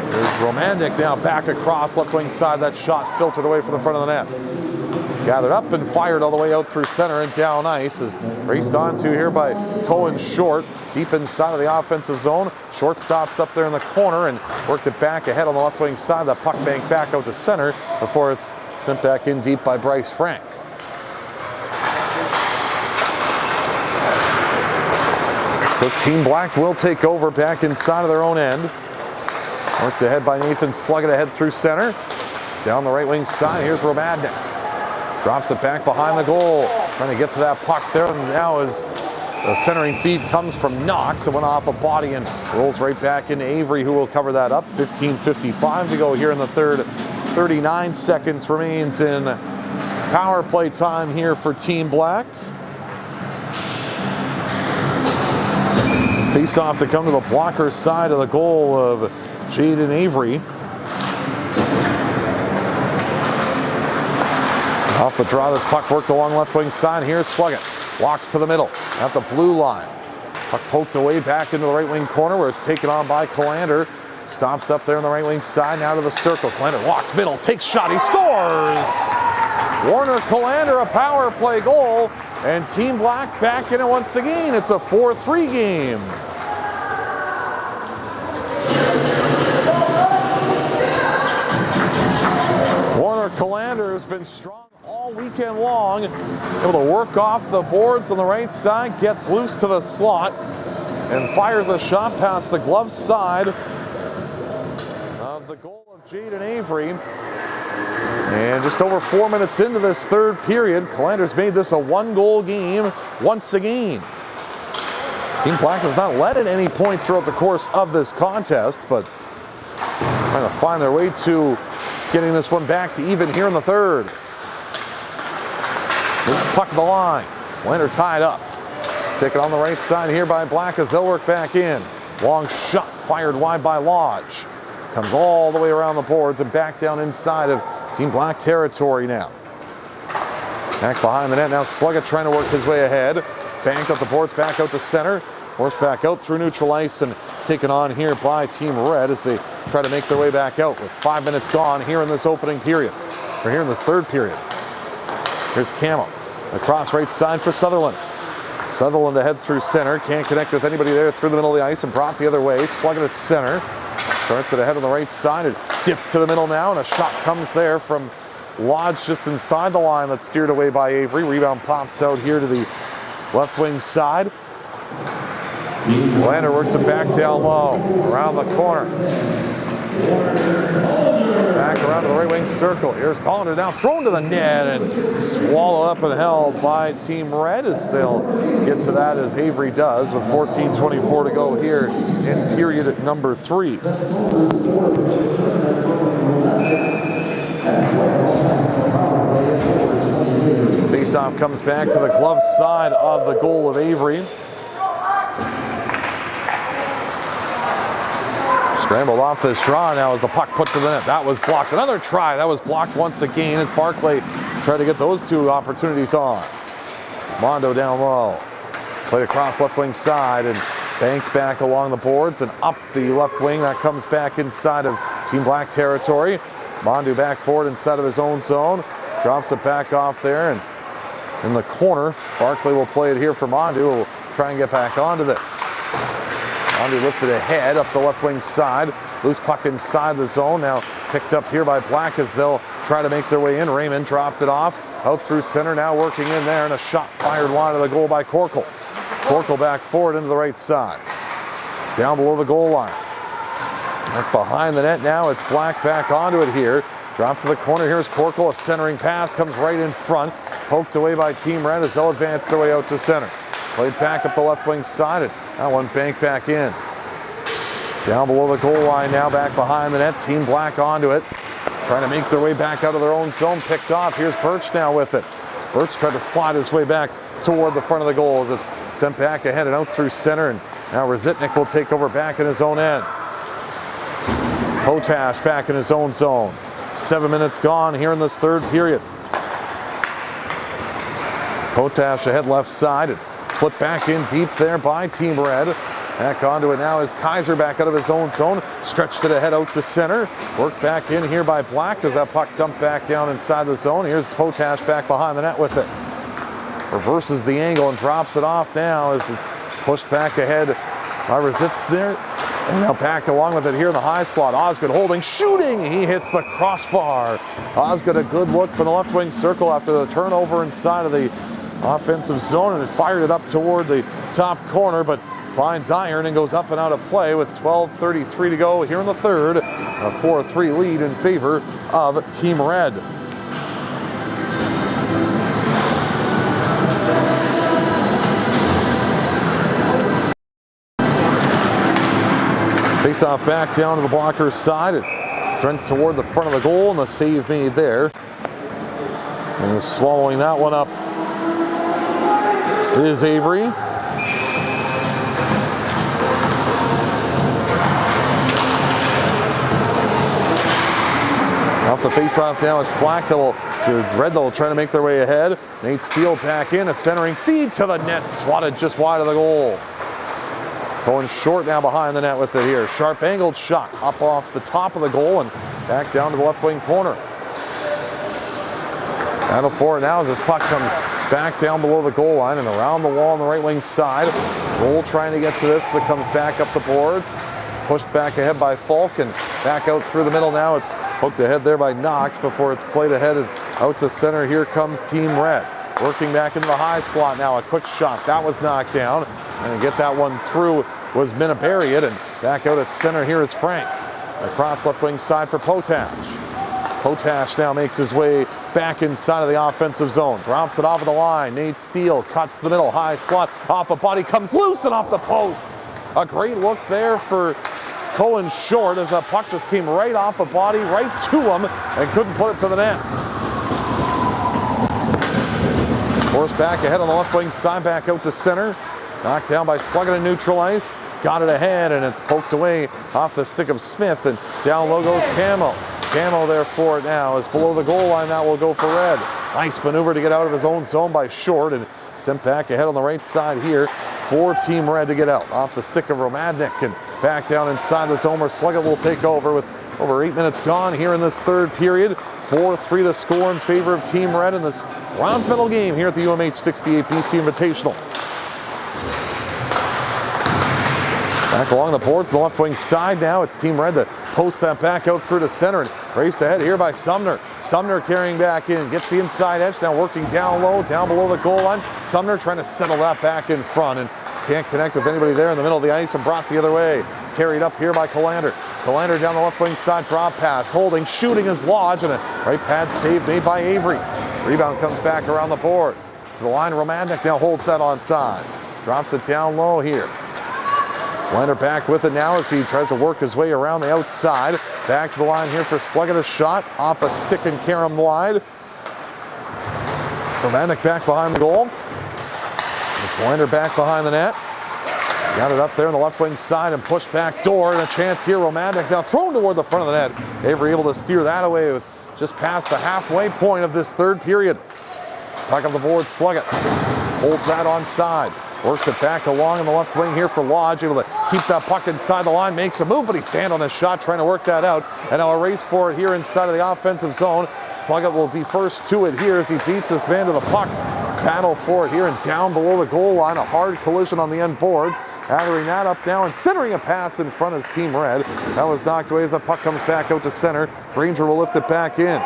There's Romantic now back across left wing side. That shot filtered away from the front of the net. Gathered up and fired all the way out through center and down ice. Is raced onto here by Cohen Short. Deep inside of the offensive zone. Short stops up there in the corner and worked it back ahead on the left wing side. That puck bank back out to center before it's sent back in deep by Bryce Frank. So Team Black will take over back inside of their own end. Worked ahead by Nathan Sluggett ahead through center. Down the right wing side, here's Romadnik. Drops it back behind the goal. Trying to get to that puck there. And now as the centering feed comes from Knox. It went off a body and rolls right back into Avery, who will cover that up. 15:55 to go here in the third. 39 seconds remains in power play time here for Team Black. Face off to come to the blocker side of the goal of Jaden Avery. Off the draw, this puck worked along left wing side. Here's Sluggett. Walks to the middle at the blue line. Puck poked away back into the right wing corner where it's taken on by Callander. Stops up there on the right wing side, now to the circle. Callander walks middle, takes shot, he scores! Warner Callander, a power play goal, and Team Black back in it once again. It's a 4-3 game. Warner Callander has been strong all weekend long, able to work off the boards on the right side, gets loose to the slot, and fires a shot past the glove side of the goal of Jaden Avery. And just over 4 minutes into this third period, Callander's made this a one-goal game once again. Team Black has not led at any point throughout the course of this contest, but trying to find their way to getting this one back to even here in the third. Loose puck of the line. Callander tied up. Taken on the right side here by Black as they'll work back in. Long shot fired wide by Lodge. Comes all the way around the boards and back down inside of Team Black territory now. Back behind the net now. Sluggett trying to work his way ahead. Banked up the boards back out to center. Forced back out through neutral ice and taken on here by Team Red as they try to make their way back out with 5 minutes gone here in this opening period. Or here in this third period. Here's Camo. Across right side for Sutherland. Sutherland ahead through center. Can't connect with anybody there through the middle of the ice and brought the other way. Sluggett at center. Starts it ahead on the right side and dipped to the middle now, and a shot comes there from Lodge just inside the line. That's steered away by Avery. Rebound pops out here to the left wing side. Callander works it back down low, around the corner. Back around to the right wing circle. Here's Callander now thrown to the net and swallowed up and held by Team Red as they'll get to that as Avery does with 14:24 to go here in period number 3. Faceoff comes back to the glove side of the goal of Avery. Scrambled off this draw now as the puck put to the net. That was blocked. Another try. That was blocked once again as Barclay tried to get those two opportunities on. Mondo down low. Played across left wing side and banked back along the boards and up the left wing. That comes back inside of Team Black territory. Mondo back forward inside of his own zone. Drops it back off there and in the corner. Barclay will play it here for Mondo. Will try and get back onto this. Mondo lifted ahead up the left wing side. Loose puck inside the zone. Now picked up here by Black as they'll try to make their way in. Raymond dropped it off. Out through center, now working in there, and a shot fired wide of the goal by Corkle. Corkle back forward into the right side. Down below the goal line. Right behind the net now, it's Black back onto it here. Drop to the corner, here's Corkle, a centering pass, comes right in front. Poked away by Team Red as they'll advance their way out to center. Played back up the left wing side, and that one banked back in. Down below the goal line now, back behind the net, Team Black onto it. Trying to make their way back out of their own zone, picked off. Here's Birch now with it. Birch tried to slide his way back toward the front of the goal as it's sent back ahead and out through center, and now Rezitnik will take over back in his own end. Potash back in his own zone. 7 minutes gone here in this third period. Potash ahead left side and flip back in deep there by Team Red. Back onto it now is Kaiser back out of his own zone. Stretched it ahead out to center. Worked back in here by Black as that puck dumped back down inside the zone. Here's Potash back behind the net with it. Reverses the angle and drops it off now as it's pushed back ahead by Rezitz there. And now back along with it here in the high slot. Osgood holding, shooting. He hits the crossbar. Osgood a good look from the left wing circle after the turnover inside of the offensive zone, and fired it up toward the top corner, but finds iron and goes up and out of play with 12:33 to go here in the third. A 4-3 lead in favor of Team Red. Face off back down to the blocker's side. And Thrent toward the front of the goal, and the save made there. And swallowing that one up is Avery. Off the face-off now, it's Black that will, Red that will try to make their way ahead. Nate Steele back in, a centering feed to the net, swatted just wide of the goal. Going short now behind the net with it here. Sharp angled shot up off the top of the goal and back down to the left wing corner. Battle for it now as this puck comes back down below the goal line and around the wall on the right wing side. Goal trying to get to this as it comes back up the boards. Pushed back ahead by Falk and back out through the middle now. It's hooked ahead there by Knox before it's played ahead and out to center. Here comes Team Red. Working back into the high slot now. A quick shot. That was knocked down. And to get that one through was Minabarian. And back out at center here is Frank. Across left wing side for Potash. Potash now makes his way back inside of the offensive zone. Drops it off of the line. Nate Steele cuts to the middle. High slot. Off a body. Comes loose and off the post. A great look there for Cohen Short as the puck just came right off a body, right to him, and couldn't put it to the net. Forced back ahead on the left wing side, back out to center. Knocked down by Sluggett in neutral ice. Got it ahead, and it's poked away off the stick of Smith, and down low goes Camo. Camo there for it now is below the goal line. Now will go for Red. Nice maneuver to get out of his own zone by Short, and sent back ahead on the right side here for Team Red to get out. Off the stick of Romadnik and back down inside the zone where Sluggett will take over with over 8 minutes gone here in this third period. 4-3 the score in favor of Team Red in this bronze medal game here at the UMH-68 BC Invitational. Back along the boards, the left wing side now. It's Team Red that posts that back out through to center and raced ahead here by Sumner. Sumner carrying back in, gets the inside edge, now working down low, down below the goal line. Sumner trying to settle that back in front and can't connect with anybody there in the middle of the ice and brought the other way. Carried up here by Colander. Colander down the left wing side, drop pass, holding, shooting is Lodge, and a right pad save made by Avery. Rebound comes back around the boards. To the line, Romadnik now holds that onside. Drops it down low here. Colander back with it now as he tries to work his way around the outside. Back to the line here for Sluggett, a shot off a stick and carry him wide. Romadnik back behind the goal. Colander back behind the net. He's got it up there on the left wing side and pushed back door, and a chance here. Romadnik now thrown toward the front of the net. Avery able to steer that away with just past the halfway point of this third period. Puck up the board, Sluggett holds that onside. Works it back along in the left wing here for Lodge, able to keep that puck inside the line, makes a move, but he fanned on his shot trying to work that out. And now a race for it here inside of the offensive zone. Sluggett will be first to it here as he beats this man to the puck. Battle for it here and down below the goal line. A hard collision on the end boards. Gathering that up now and centering a pass in front is Team Red. That was knocked away as the puck comes back out to center. Granger will lift it back in.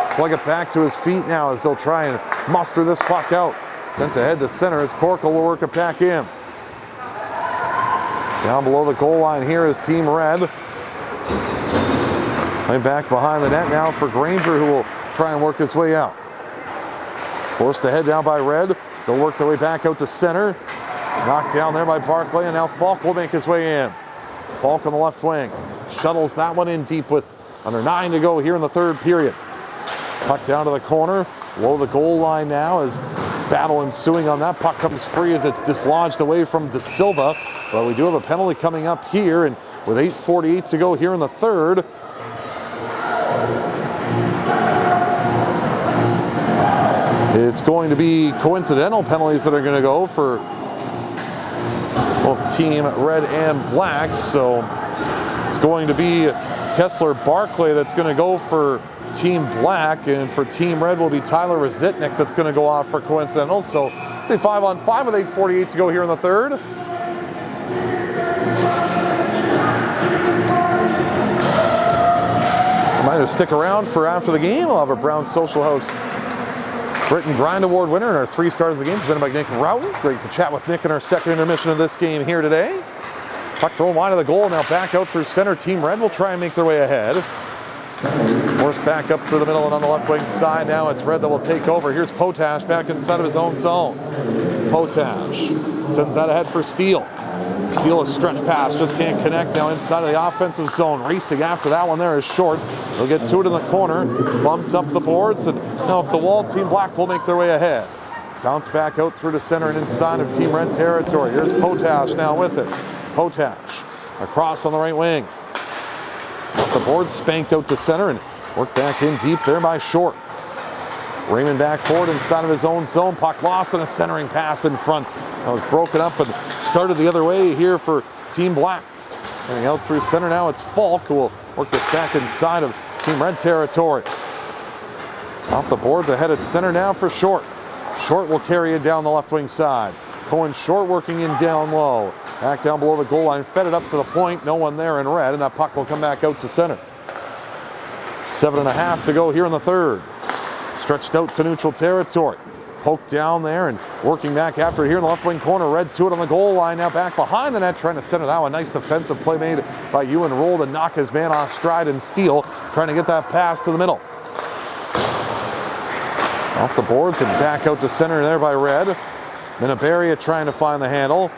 slug it back to his feet now as they'll try and muster this puck out. Sent ahead to center as Corkle will work it back in. Down below the goal line here is Team Red. Right back behind the net now for Granger, who will try and work his way out. Forced ahead down by Red. Still work their way back out to center. Knocked down there by Barclay, and now Falk will make his way in. Falk on the left wing. Shuttles that one in deep with under 9 to go here in the third period. Puck down to the corner. Below the goal line now as battle ensuing on that. Puck comes free as it's dislodged away from De Silva. But we do have a penalty coming up here, and with 8:48 to go here in the third. It's going to be coincidental penalties that are going to go for both Team Red and Black. So it's going to be Kessler Barclay that's going to go for Team Black, and for Team Red will be Tyler Rezitnik that's going to go off for coincidental. So stay 5-on-5 with 8:48 to go here in the third. Might have stick around for after the game. We'll have a Brown Social House Britain Grind Award winner and our 3 stars of the game presented by Nick Routon. Great to chat with Nick in our second intermission of this game here today. Puck thrown wide of the goal, now back out through center. Team Red will try and make their way ahead. Forced back up through the middle and on the left wing side. Now it's Red that will take over. Here's Potash back inside of his own zone. Potash sends that ahead for Steele. Steele a stretch pass, just can't connect now inside of the offensive zone. Racing after that one there is Short. They'll get to it in the corner, bumped up the boards, and now up the wall, Team Black will make their way ahead. Bounce back out through the center and inside of Team Red territory. Here's Potash now with it. Potash across on the right wing. Up the board, spanked out to center and worked back in deep there by Short. Raymond back forward inside of his own zone. Puck lost and a centering pass in front. That was broken up and started the other way here for Team Black. Getting out through center now, it's Falk who will work this back inside of Team Red territory. Off the boards ahead at center now for Short. Short will carry it down the left wing side. Cohen Short working in down low. Back down below the goal line, fed it up to the point. No one there in red, and that puck will come back out to center. 7.5 to go here in the third. Stretched out to neutral territory. Poked down there and working back after here in the left wing corner. Red to it on the goal line, now back behind the net, trying to center that one. Nice defensive play made by Ewan Roll to knock his man off stride, and Steele trying to get that pass to the middle. Off the boards and back out to center there by Red. Minaberia trying to find the handle.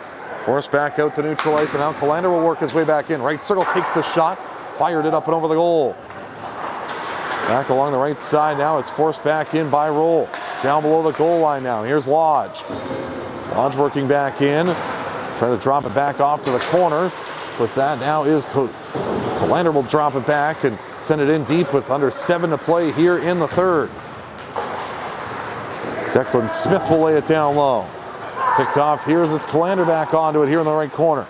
Forced back out to neutral ice, and now Colander will work his way back in. Right circle takes the shot, fired it up and over the goal. Back along the right side now, it's forced back in by Roll. Down below the goal line now, here's Lodge. Lodge working back in, trying to drop it back off to the corner. With that now is Colander will drop it back and send it in deep with under 7 to play here in the third. Declan Smith will lay it down low. Picked off here as it's Colander back onto it here in the right corner.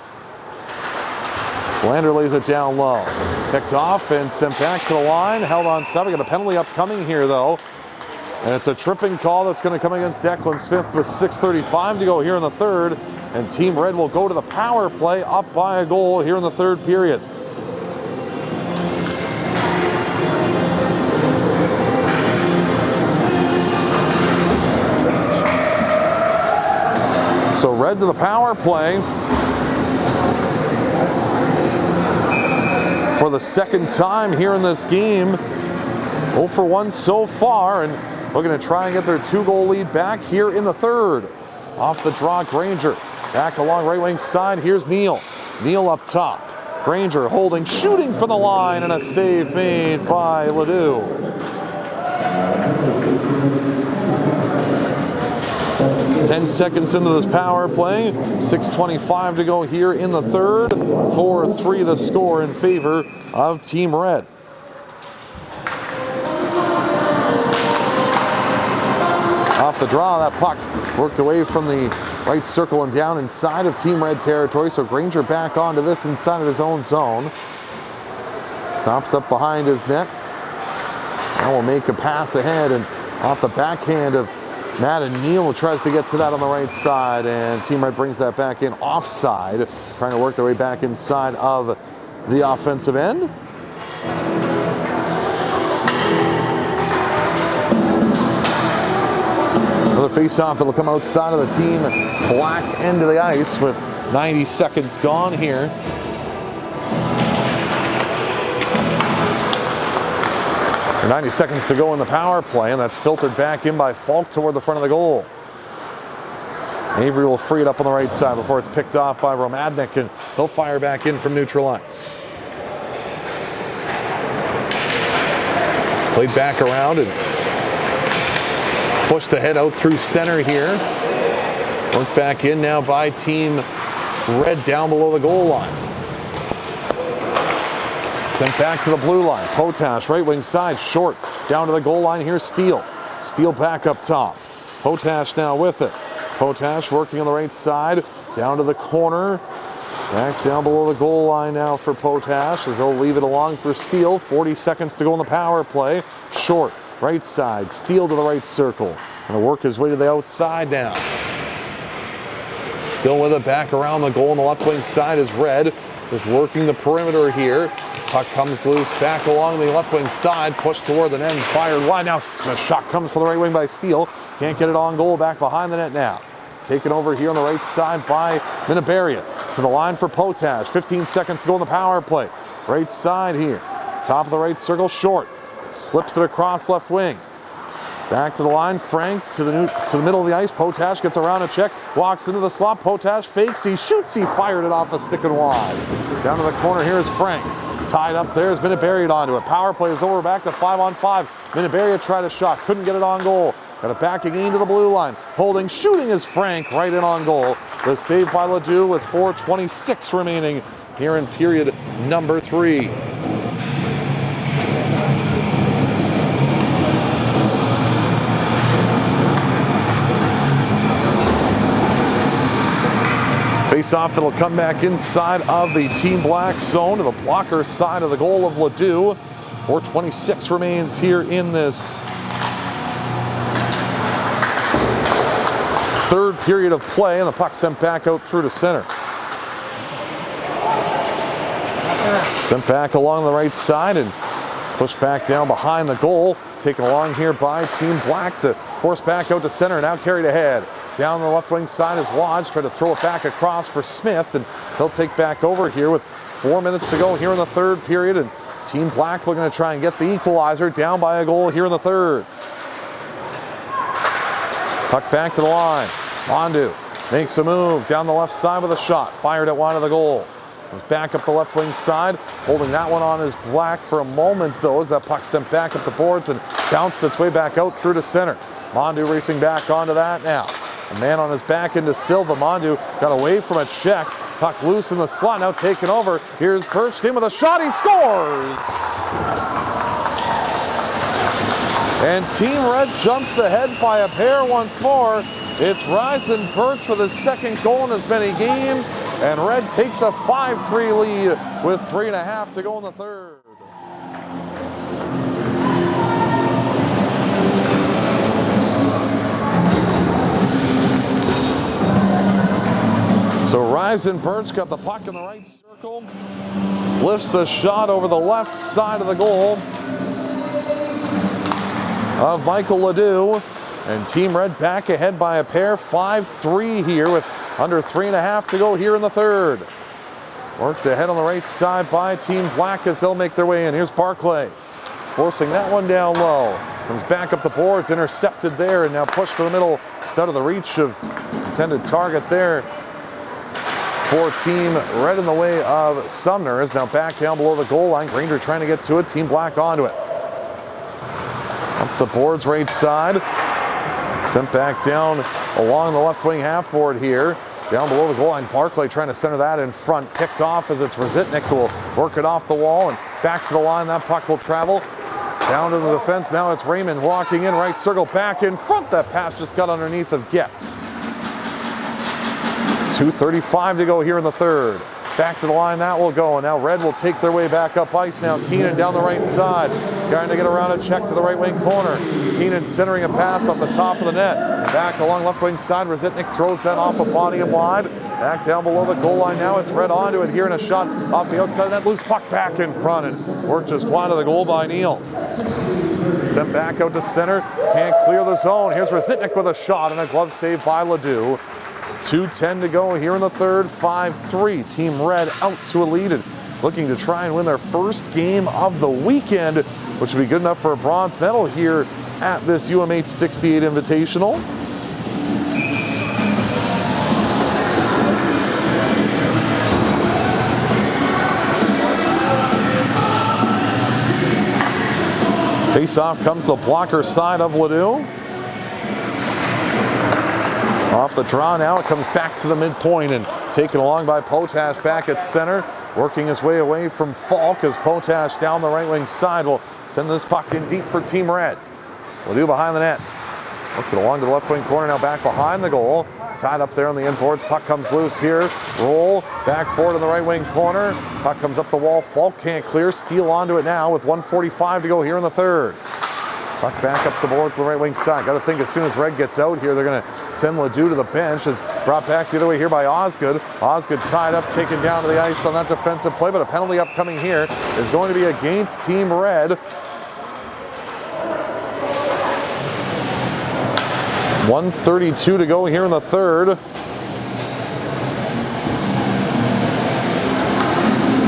Colander lays it down low. Picked off and sent back to the line. Held on sub. We got a penalty upcoming here though. And it's a tripping call that's going to come against Declan Smith with 6:35 to go here in the third. And Team Red will go to the power play up by a goal here in the third period. So Red to the power play for the second time here in this game. 0 for 1 so far, and looking to try and get their 2-goal lead back here in the third. Off the draw, Granger. Back along right wing side, here's Neal. Neal up top. Granger holding, shooting from the line, and a save made by Ledoux. 10 seconds into this power play, 6:25 to go here in the third. 4-3 the score in favor of Team Red. Off the draw, that puck worked away from the right circle and down inside of Team Red territory, so Granger back onto this inside of his own zone. Stops up behind his net. Now will make a pass ahead, and off the backhand of Matt and Neal tries to get to that on the right side, and Team Red brings that back in offside, trying to work their way back inside of the offensive end. Another face-off that'll come outside of the team black end of the ice with 90 seconds gone here. Or 90 seconds to go in the power play, and that's filtered back in by Falk toward the front of the goal. Avery will free it up on the right side before it's picked off by Romadnik, and he'll fire back in from neutral ice. Played back around and pushed the head out through center here. Worked back in now by Team Red down below the goal line. Sent back to the blue line. Potash, right wing side, short. Down to the goal line. Here's Steele. Steele back up top. Potash now with it. Potash working on the right side. Down to the corner. Back down below the goal line now for Potash as he'll leave it along for Steele. 40 seconds to go in the power play. Short. Right side, Steele to the right circle. Gonna work his way to the outside now. Still with it, back around the goal on the left wing side is Red. Just working the perimeter here. Puck comes loose, back along the left wing side, pushed toward the net and fired wide. Now a shot comes from the right wing by Steele. Can't get it on goal, back behind the net now. Taken over here on the right side by Minaberia. To the line for Potash. 15 seconds to go in the power play. Right side here. Top of the right circle, short. Slips it across left wing. Back to the line, Frank to the middle of the ice. Potash gets around a check, walks into the slot. Potash fakes, he shoots, he fired it off a stick and wide. Down to the corner, here is Frank. Tied up there, has been buried onto it. Power play is over, back to 5-on-5. Minaberia tried a shot, couldn't get it on goal. Got it back again to the blue line. Holding, shooting is Frank, right in on goal. The save by Ledoux with 4:26 remaining here in period number 3. Face-off that'll come back inside of the Team Black zone to the blocker side of the goal of Ledoux. 4:26 remains here in this third period of play, and the puck sent back out through to center. Sent back along the right side and pushed back down behind the goal. Taken along here by Team Black to force back out to center, now carried ahead. Down the left wing side is Lodge, trying to throw it back across for Smith, and he'll take back over here with 4 minutes to go here in the third period, and Team Black looking to try and get the equalizer, down by a goal here in the third. Puck back to the line. Mondu makes a move down the left side with a shot, fired at wide of the goal. Comes back up the left wing side, holding that one on his Black for a moment though, as that puck sent back up the boards and bounced its way back out through to center. Mondu racing back onto that now. A man on his back into Silva. Mondu got away from a check. Puck loose in the slot, now taken over. Here's Birch in with a shot, he scores! And Team Red jumps ahead by a pair once more. It's Ryzen Birch with his second goal in as many games, and Red takes a 5-3 lead with 3.5 to go in the third. So Ryzen Birch got the puck in the right circle, lifts a shot over the left side of the goal of Michael Ledoux, and Team Red back ahead by a pair, 5-3 here with under 3.5 to go here in the third. Worked ahead on the right side by Team Black as they'll make their way in. Here's Barclay, forcing that one down low. Comes back up the boards, intercepted there, and now pushed to the middle, just out of the reach of intended target there. For Team Red in the way of Sumner is now back down below the goal line. Granger trying to get to it. Team Black onto it. Up the boards right side. Sent back down along the left wing half board here. Down below the goal line. Barclay trying to center that in front. Picked off as it's Rezitnik who will work it off the wall and back to the line. That puck will travel down to the defense. Now it's Raymond walking in right circle back in front. That pass just got underneath of Getz. 2:35 to go here in the third. Back to the line, that will go. And now Red will take their way back up ice now. Keenan down the right side. Trying to get around a check to the right wing corner. Keenan centering a pass off the top of the net. Back along left wing side. Rezitnik throws that off a body and wide. Back down below the goal line now. It's Red onto it here and a shot off the outside of that. Loose puck back in front and worked just wide of the goal by Neal. Sent back out to center. Can't clear the zone. Here's Rezitnik with a shot and a glove save by Ledoux. 2:10 to go here in the third. 5-3. Team Red out to a lead and looking to try and win their first game of the weekend, which would be good enough for a bronze medal here at this UMH-68 Invitational. Face-off comes the blocker side of Ledoux. Off the draw now, it comes back to the midpoint and taken along by Potash back at center. Working his way away from Falk as Potash down the right wing side will send this puck in deep for Team Red. Ledoux behind the net. Looked it along to the left wing corner, now back behind the goal. Tied up there on the inboards, puck comes loose here. Roll, back forward in the right wing corner. Puck comes up the wall, Falk can't clear, steal onto it now with 1:45 to go here in the third. Puck back up the boards to the right wing side. Got to think as soon as Red gets out here, they're going to send Ledoux to the bench. Is brought back the other way here by Osgood. Osgood tied up, taken down to the ice on that defensive play, but a penalty upcoming here is going to be against Team Red. 1:32 to go here in the third.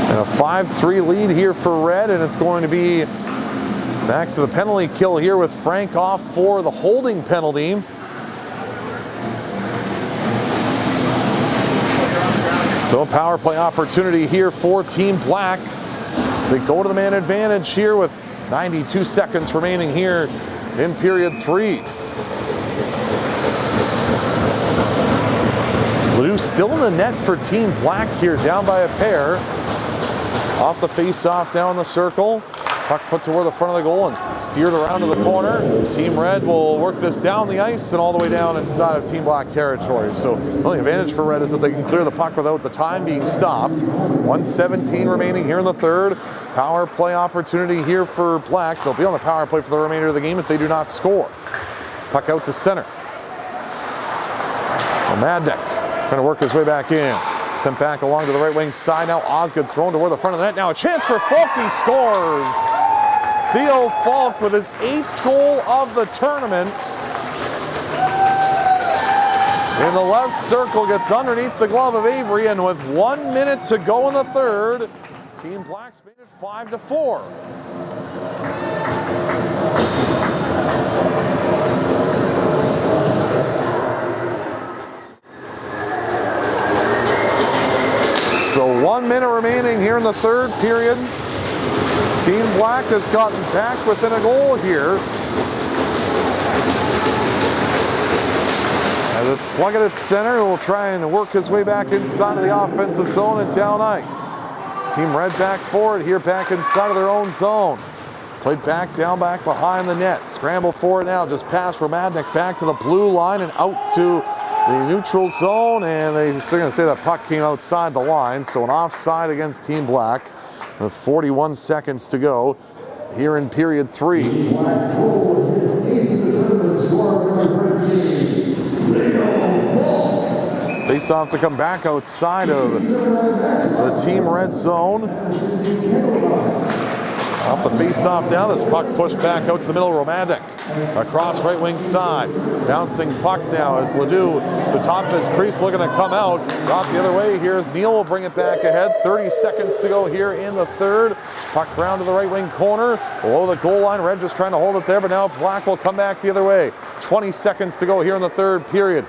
And a 5-3 lead here for Red, and it's going to be back to the penalty kill here with Frank off for the holding penalty. So a power play opportunity here for Team Black. They go to the man advantage here with 92 seconds remaining here in period 3. Ledoux still in the net for Team Black here, down by a pair. Off the face-off down the circle. Puck put toward the front of the goal and steered around to the corner. Team Red will work this down the ice and all the way down inside of Team Black territory. So the only advantage for Red is that they can clear the puck without the time being stopped. 1:17 remaining here in the third. Power play opportunity here for Black. They'll be on the power play for the remainder of the game if they do not score. Puck out to center. Madnik trying to work his way back in. Sent back along to the right wing side now. Osgood thrown toward the front of the net. Now a chance for Falk. He scores. Theo Falk with his 8th goal of the tournament. In the left circle, gets underneath the glove of Avery, and with 1 minute to go in the third, Team Black's made it 5-4. So 1 minute remaining here in the third period. Team Black has gotten back within a goal here. As it's slugged at center, he will try and work his way back inside of the offensive zone and down ice. Team Red back forward here, back inside of their own zone. Played back, down back behind the net. Scramble for it now, just past Romadnik back to the blue line and out to the neutral zone, and they're going to say that puck came outside the line, so an offside against Team Black with 41 seconds to go here in period 3. Face-off to come back outside of the Team Red zone. Off the face-off now, this puck pushed back out to the middle. Romantic across right wing side. Bouncing puck now as Ledoux, the top of his crease, looking to come out. Brought the other way. Here's Neal, will bring it back ahead. 30 seconds to go here in the third. Puck round to the right wing corner. Below the goal line. Red just trying to hold it there, but now Black will come back the other way. 20 seconds to go here in the third period.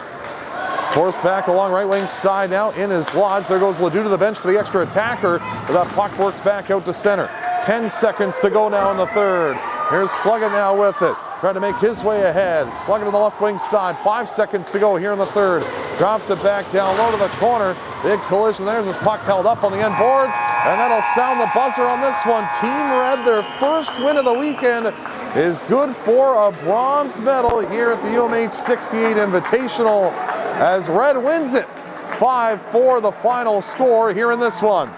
Forced back along right wing side now in his lodge. There goes Ledoux to the bench for the extra attacker, but that puck works back out to center. 10 seconds to go now in the third. Here's Sluggett now with it, trying to make his way ahead. Sluggett on the left wing side. 5 seconds to go here in the third. Drops it back down low to the corner. Big collision. There's his puck held up on the end boards, and that'll sound the buzzer on this one. Team Red, their first win of the weekend, is good for a bronze medal here at the UMH-68 Invitational as Red wins it. 5-4 the final score here in this one.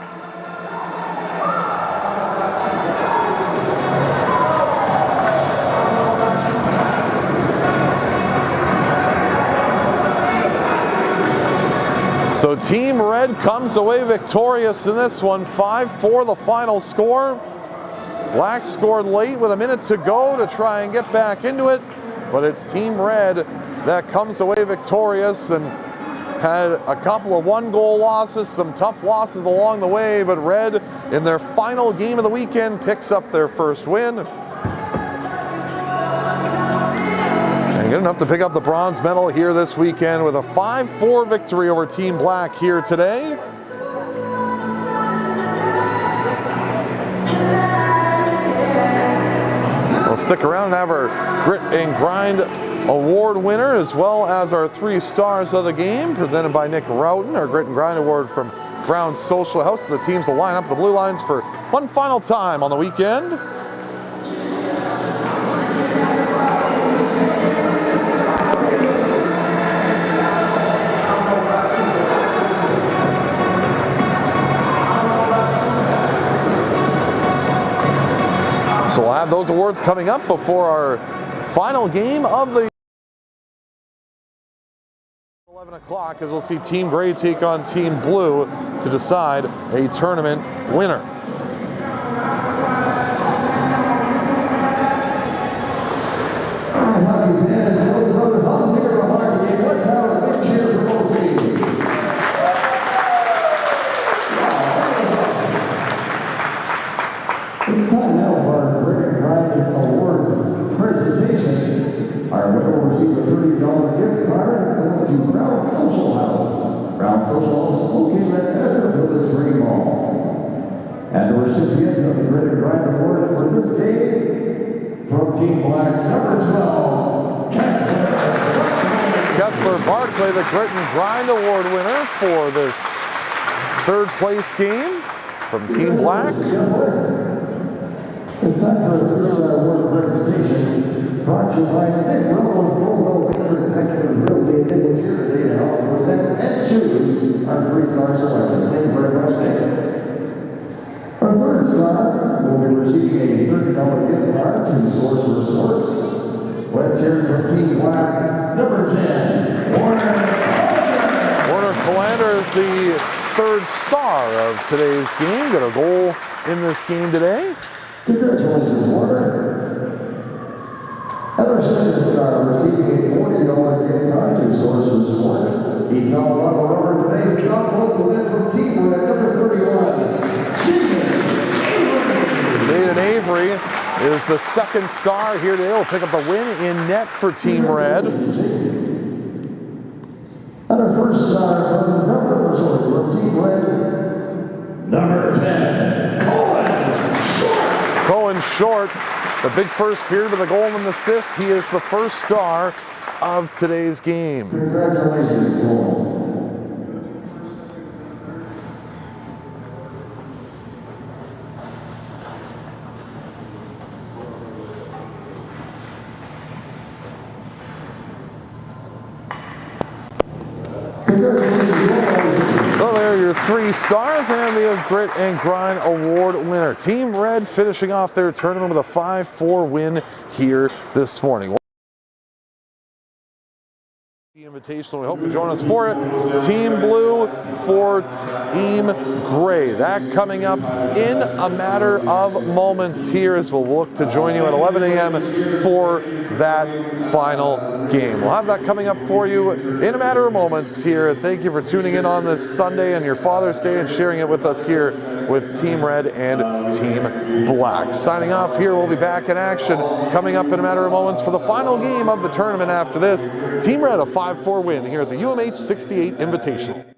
So Team Red comes away victorious in this one. 5-4 the final score. Blacks scored late with a minute to go to try and get back into it, but it's Team Red that comes away victorious and had a couple of one-goal losses, some tough losses along the way, but Red, in their final game of the weekend, picks up their first win. And good enough to pick up the bronze medal here this weekend with a 5-4 victory over Team Black here today. We'll stick around and have our Grit and Grind Award winner, as well as our 3 stars of the game, presented by Nick Rowden, our Grit and Grind Award from Brown Social House. The teams will line up the blue lines for one final time on the weekend. So we'll have those awards coming up before our final game of the 11 o'clock, as we'll see Team Gray take on Team Blue to decide a tournament winner. It's time now for our Grit and Grind Award presentation. Our winner will receive a $30 gift card going to Brown Social House. Brown Social House located at Edgar Village Green Mall. And the recipient of the Grit and Grind Award for this game from Team Black, number 12, Kessler Barclay, the Grit and Grind Award winner for this third place game from Team Black. It's time for a three-star award presentation brought to you by Nick Rowland, Global Major Executive Realty, which here today to help present and choose our three-star selection. Thank you very much, Nick. Our third star will be receiving a $30 gift card to Source for Sports. Let's hear it from Team Black, number 10, Warner. Warner Colander is the third star of today's game. Got a goal in this game today. Congratulations, Warner. And our second star receiving a $40 gift card to Source for Sports. He's on the over today's stop both the win from Team Red, number 31, Jaden Avery is the second star here today. Will pick up the win in net for Team Red. And our first star from Team Red, number 10, Cohen Short, the big first period with a goal and an assist. He is the first star of today's game. Congratulations, Cole. So there are your 3 stars and the Grit and Grind Award winner. Team Red finishing off their tournament with a 5-4 win here this morning. The Invitational, we hope you join us for it. Team Blue for Team Gray. That coming up in a matter of moments here, as we'll look to join you at 11 a.m. for that final game. We'll have that coming up for you in a matter of moments here. Thank you for tuning in on this Sunday and your Father's Day and sharing it with us here with Team Red and Team Black. Signing off here, we'll be back in action coming up in a matter of moments for the final game of the tournament after this. Team Red, a 5-4 win here at the UMH-68 Invitational.